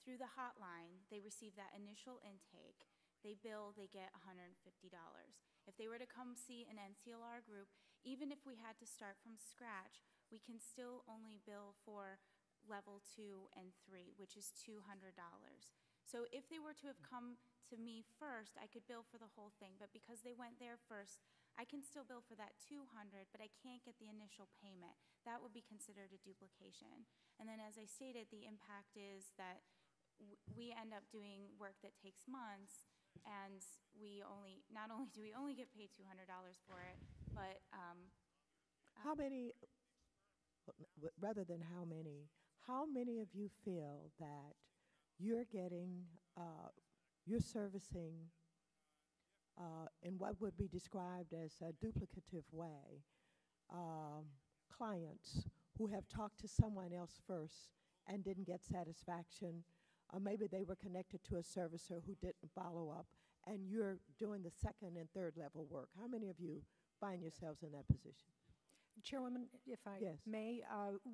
through the hotline they receive that initial intake, they get $150. If they were to come see an NCLR group, even if we had to start from scratch, we can still only bill for level 2 and 3, which is $200. So if they were to have come to me first, I could bill for the whole thing, but because they went there first, I can still bill for that $200, but I can't get the initial payment. That would be considered a duplication. And then as I stated, the impact is that we end up doing work that takes months, and not only do we only get paid $200 for it, but how many rather than how many of you feel that you're getting, you're servicing in what would be described as a duplicative way clients who have talked to someone else first and didn't get satisfaction, or maybe they were connected to a servicer who didn't follow up, and you're doing the second and third level work? How many of you find yourselves in that position? Chairwoman, if I Yes. may,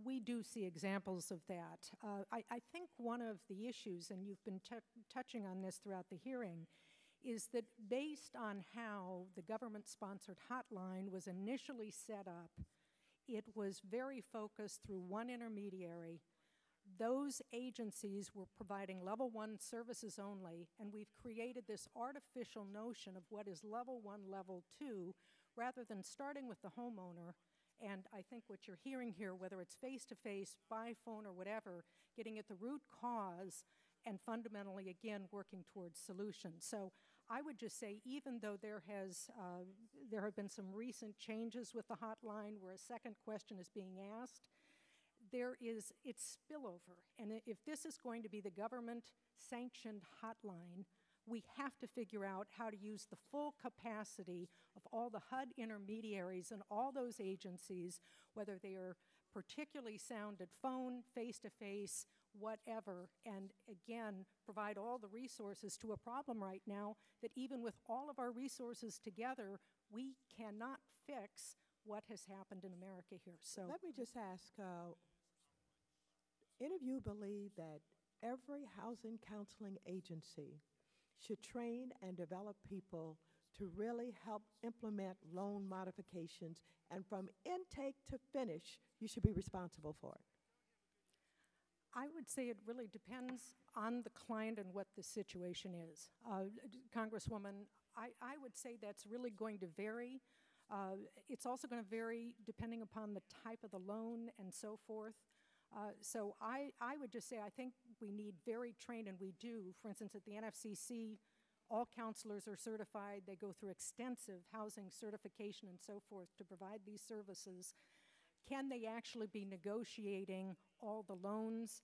we do see examples of that. I think one of the issues, and you've been touching on this throughout the hearing, is that based on how the government-sponsored hotline was initially set up, it was very focused through one intermediary. Those agencies were providing level 1 services only, and we've created this artificial notion of what is level 1, level 2, rather than starting with the homeowner. And I think what you're hearing here, whether it's face-to-face, by phone, or whatever, getting at the root cause and fundamentally, again, working towards solutions. So I would just say, even though there have been some recent changes with the hotline where a second question is being asked, it's spillover. And if this is going to be the government-sanctioned hotline, we have to figure out how to use the full capacity of all the HUD intermediaries and all those agencies, whether they are particularly sound at phone, face-to-face, whatever, and again, provide all the resources to a problem right now that even with all of our resources together, we cannot fix what has happened in America here. So let me just ask, any of you believe that every housing counseling agency should train and develop people to really help implement loan modifications, and from intake to finish, you should be responsible for it? I would say it really depends on the client and what the situation is. Congresswoman, I would say that's really going to vary. It's also going to vary depending upon the type of the loan and so forth. So I would just say I think we need very trained, and we do. For instance, at the NFCC, all counselors are certified. They go through extensive housing certification and so forth to provide these services. Can they actually be negotiating all the loans,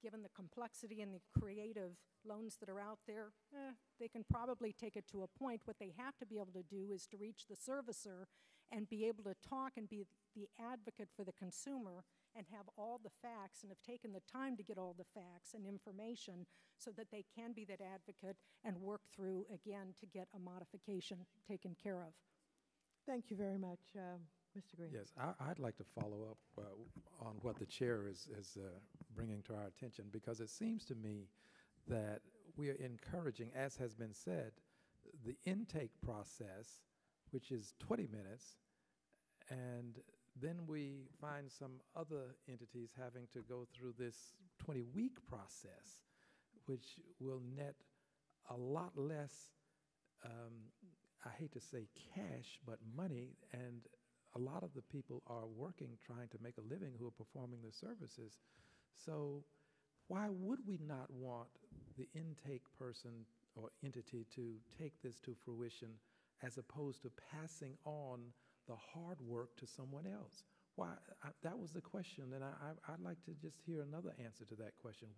given the complexity and the creative loans that are out there? They can probably take it to a point. What they have to be able to do is to reach the servicer and be able to talk and be the advocate for the consumer and have all the facts and have taken the time to get all the facts and information so that they can be that advocate and work through, again, to get a modification taken care of. Thank you very much, Mr. Green. Yes, I'd like to follow up on what the chair is bringing to our attention, because it seems to me that we are encouraging, as has been said, the intake process, which is 20 minutes, and then we find some other entities having to go through this 20-week process, which will net a lot less, I hate to say cash, but money, and a lot of the people are working, trying to make a living, who are performing the services. So why would we not want the intake person or entity to take this to fruition, as opposed to passing on the hard work to someone else? Why? That was the question, and I'd like to just hear another answer to that question.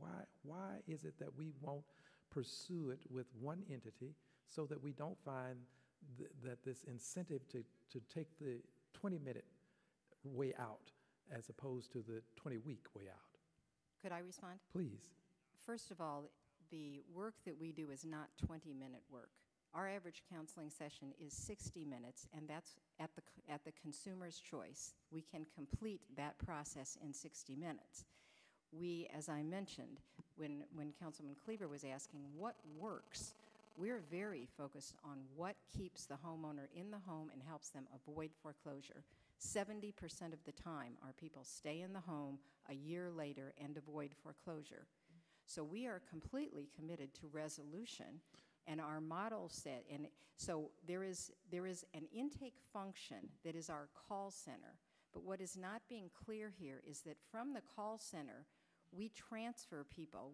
Why is it that we won't pursue it with one entity, so that we don't find that this incentive to take the 20-minute way out as opposed to the 20-week way out? Could I respond? Please. First of all, the work that we do is not 20-minute work. Our average counseling session is 60 minutes, and that's at the consumer's choice. We can complete that process in 60 minutes. We, as I mentioned, when Councilman Cleaver was asking what works, we're very focused on what keeps the homeowner in the home and helps them avoid foreclosure. 70% of the time, our people stay in the home a year later and avoid foreclosure. So we are completely committed to resolution. And our model said, and so there is an intake function that is our call center. But what is not being clear here is that from the call center, we transfer people.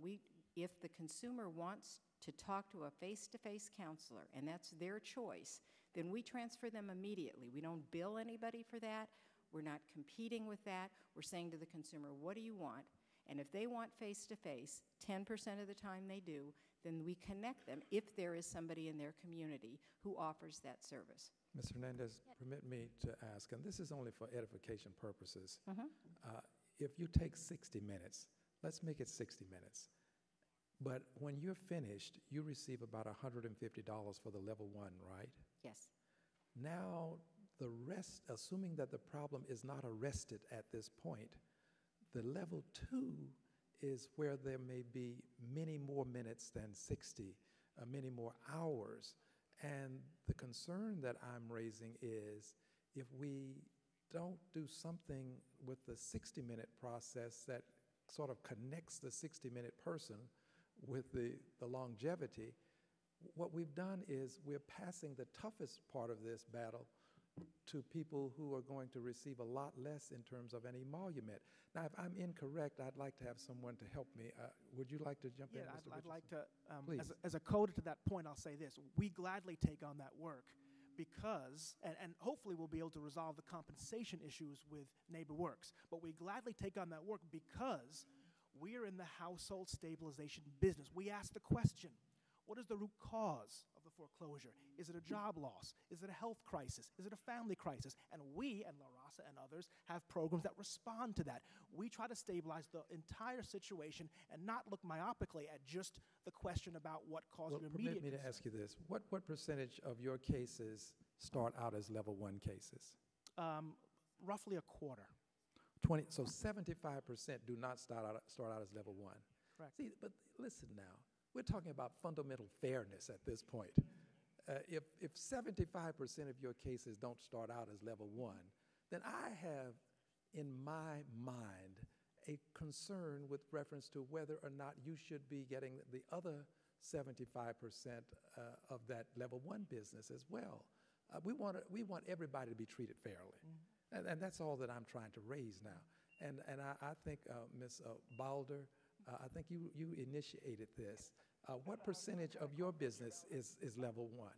If the consumer wants to talk to a face-to-face counselor, and that's their choice, then we transfer them immediately. We don't bill anybody for that. We're not competing with that. We're saying to the consumer, what do you want? And if they want face-to-face, 10% of the time they do, then we connect them if there is somebody in their community who offers that service. Ms. Hernandez, permit me to ask, and this is only for edification purposes. If you take 60 minutes, let's make it 60 minutes. But when you're finished, you receive about $150 for the level 1, right? Yes. Now, the rest, assuming that the problem is not arrested at this point, the level 2 is where there may be many more minutes than 60, many more hours. And the concern that I'm raising is if we don't do something with the 60-minute process that sort of connects the 60-minute person with the longevity, what we've done is we're passing the toughest part of this battle to people who are going to receive a lot less in terms of an emolument. Now, if I'm incorrect, I'd like to have someone to help me. Would you like to jump in, Mr. I'd like Please. to, as a coder to that point, I'll say this. We gladly take on that work because, and hopefully we'll be able to resolve the compensation issues with NeighborWorks, but we gladly take on that work because we are in the household stabilization business. We ask the question, what is the root cause of the foreclosure? Is it a job loss? Is it a health crisis? Is it a family crisis? And we, and La Raza and others, have programs that respond to that. We try to stabilize the entire situation and not look myopically at just the question about what caused your immediate Permit me to ask you this. What percentage of your cases start out as level 1 cases? Roughly a quarter. 20, so 75% do not start out as level 1. Correct. See, but listen now. We're talking about fundamental fairness at this point. If 75% of your cases don't start out as level 1, then I have in my mind a concern with reference to whether or not you should be getting the other 75% of that level 1 business as well. We want everybody to be treated fairly. And that's all that I'm trying to raise now. And I think, Ms. Balder, I think you initiated this. What percentage of your business is level 1?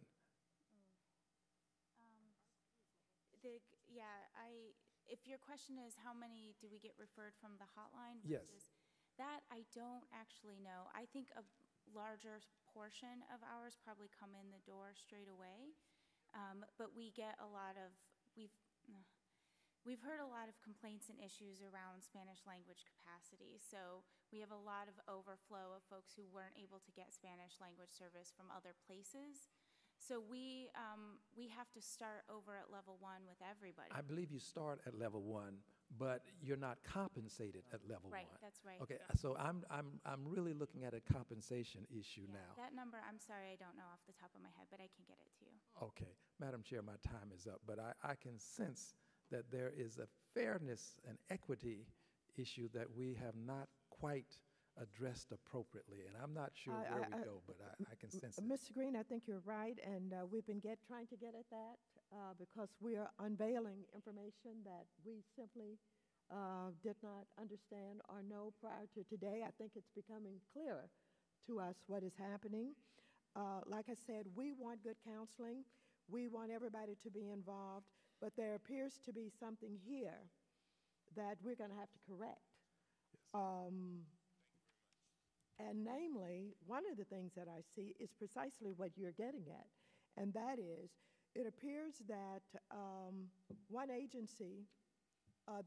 If your question is how many do we get referred from the hotline? Yes. That I don't actually know. I think a larger portion of ours probably come in the door straight away, but we get a lot of, we've heard a lot of complaints and issues around Spanish language capacity. So we have a lot of overflow of folks who weren't able to get Spanish language service from other places. So we have to start over at level 1 with everybody. I believe you start at level 1, but you're not compensated at level 1. Right, that's right. Okay, so I'm really looking at a compensation issue now. That number, I'm sorry, I don't know off the top of my head, but I can get it to you. Okay, Madam Chair, my time is up, but I can sense that there is a fairness and equity issue that we have not quite addressed appropriately, and I'm not sure where we go, but I can sense it. Mr. Green, I think you're right, and we've been trying to get at that because we are unveiling information that we simply did not understand or know prior to today. I think it's becoming clearer to us what is happening. Like I said, we want good counseling. We want everybody to be involved, but there appears to be something here that we're going to have to correct. Yes. And namely, one of the things that I see is precisely what you're getting at, and that is, it appears that one agency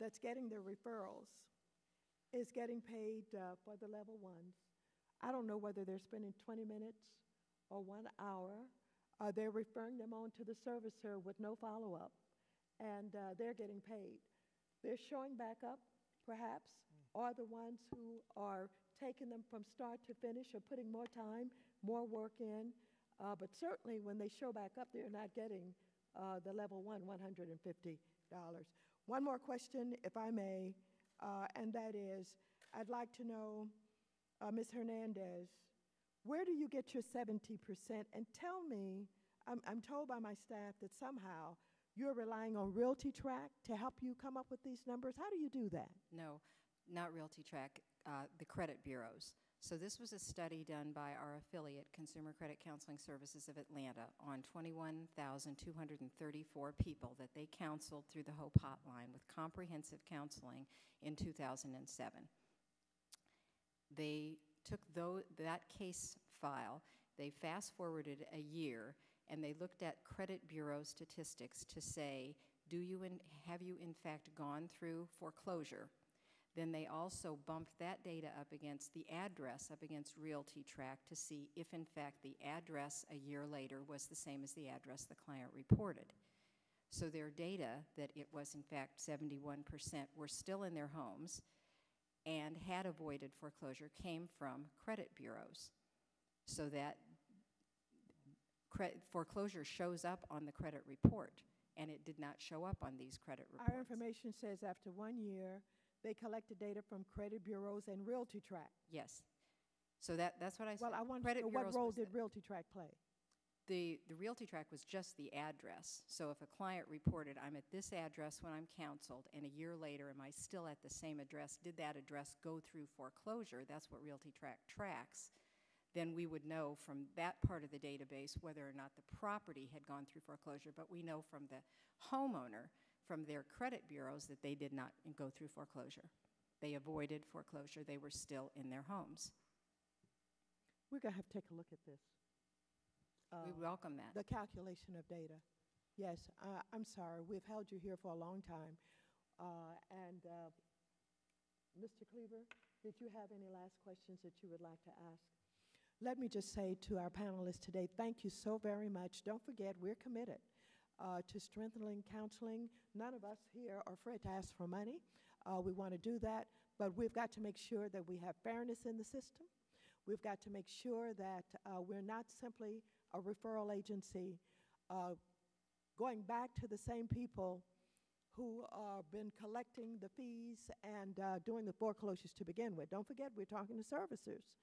that's getting the referrals is getting paid for the level 1s. I don't know whether they're spending 20 minutes or 1 hour. They're referring them on to the servicer with no follow-up, and they're getting paid. They're showing back up, perhaps, are the ones who are taking them from start to finish or putting more time, more work in. But certainly when they show back up, they're not getting the level 1, $150. One more question, if I may, and that is, I'd like to know, Ms. Hernandez, where do you get your 70%? And tell me, I'm told by my staff that somehow you're relying on Realty Track to help you come up with these numbers. How do you do that? No, not Realty Track, the credit bureaus. So this was a study done by our affiliate, Consumer Credit Counseling Services of Atlanta, on 21,234 people that they counseled through the HOPE hotline with comprehensive counseling in 2007. They took that case file, they fast-forwarded a year, and they looked at credit bureau statistics to say, have you in fact gone through foreclosure? Then they also bumped that data up against the address, up against Realty Track, to see if in fact the address a year later was the same as the address the client reported. So their data that it was in fact 71% were still in their homes and had avoided foreclosure came from credit bureaus. So that foreclosure shows up on the credit report, and it did not show up on these credit reports. Our information says after 1 year, they collected data from credit bureaus and Realty Track. Yes. So that's what I said. Well, I want to know what role did Realty Track play? The Realty Track was just the address. So if a client reported, I'm at this address when I'm counseled, and a year later, am I still at the same address? Did that address go through foreclosure? That's what Realty Track tracks. Then we would know from that part of the database whether or not the property had gone through foreclosure. But we know from the homeowner, from their credit bureaus, that they did not go through foreclosure. They avoided foreclosure. They were still in their homes. We're going to have to take a look at this. We welcome that. The calculation of data. Yes, I'm sorry. We've held you here for a long time. Mr. Cleaver, did you have any last questions that you would like to ask? Let me just say to our panelists today, thank you so very much. Don't forget, we're committed to strengthening counseling. None of us here are afraid to ask for money. We want to do that, but we've got to make sure that we have fairness in the system. We've got to make sure that we're not simply a referral agency going back to the same people who have been collecting the fees and doing the foreclosures to begin with. Don't forget, we're talking to servicers.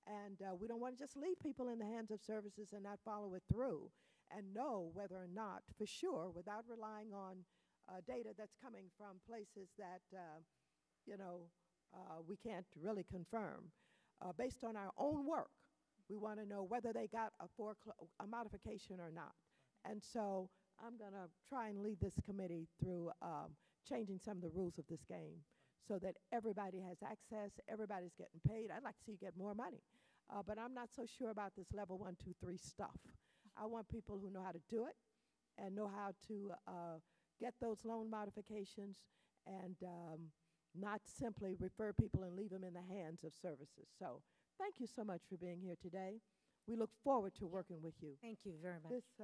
And we don't want to just leave people in the hands of services and not follow it through and know whether or not, for sure, without relying on data that's coming from places that, we can't really confirm. Based on our own work, we want to know whether they got a modification or not. And so I'm going to try and lead this committee through changing some of the rules of this game so that everybody has access, everybody's getting paid. I'd like to see you get more money. But I'm not so sure about this level 1, 2, 3 stuff. I want people who know how to do it and know how to get those loan modifications and not simply refer people and leave them in the hands of services. So thank you so much for being here today. We look forward to working with you. Thank you very much. This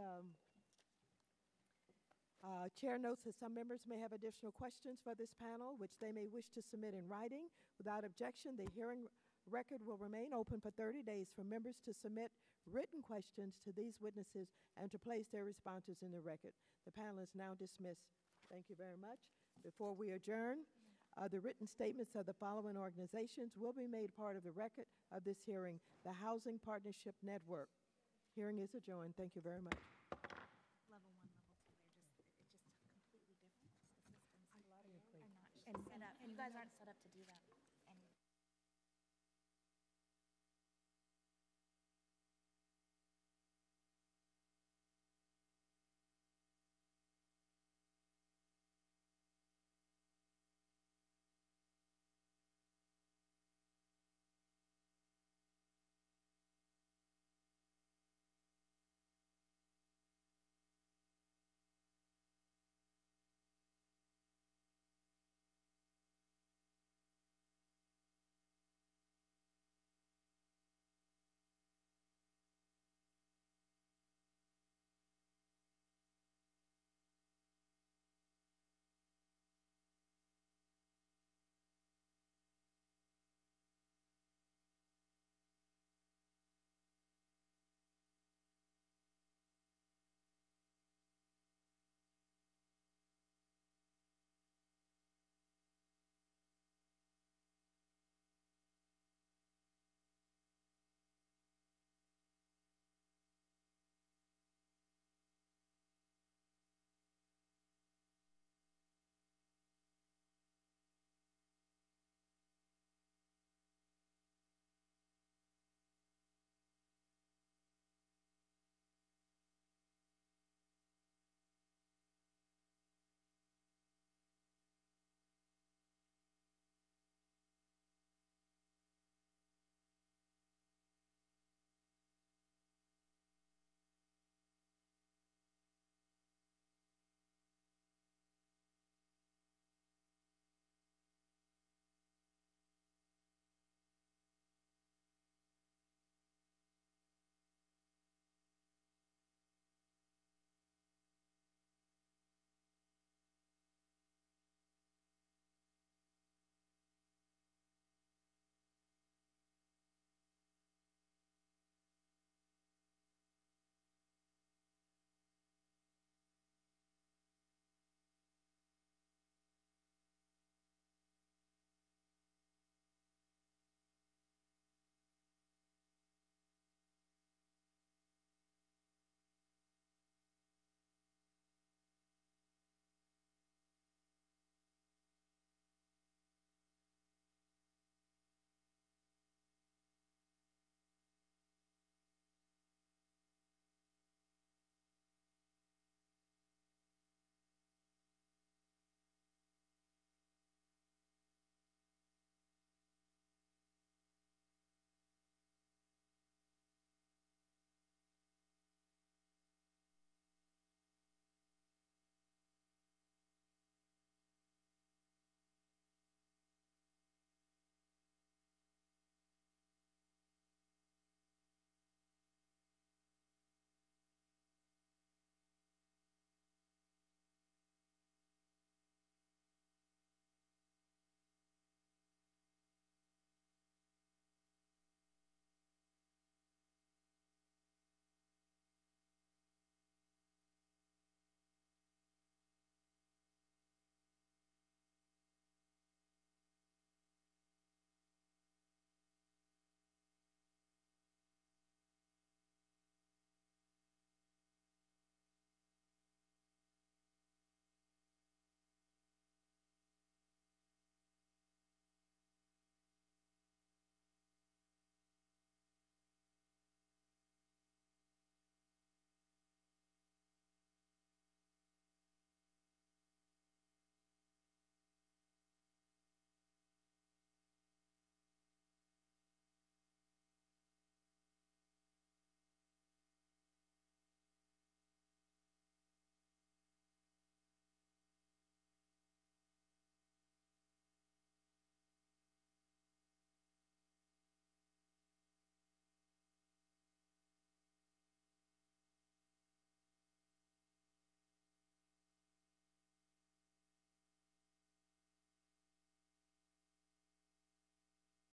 chair notes that some members may have additional questions for this panel, which they may wish to submit in writing. Without objection, the hearing record will remain open for 30 days for members to submit written questions to these witnesses and to place their responses in the record. The panel is now dismissed. Thank you very much. Before we adjourn, the written statements of the following organizations will be made part of the record of this hearing: the Housing Partnership Network. Hearing is adjourned. Thank you very much. Level 1, level 2, it's just completely different. The systems are not set up. You guys aren't set up to do that.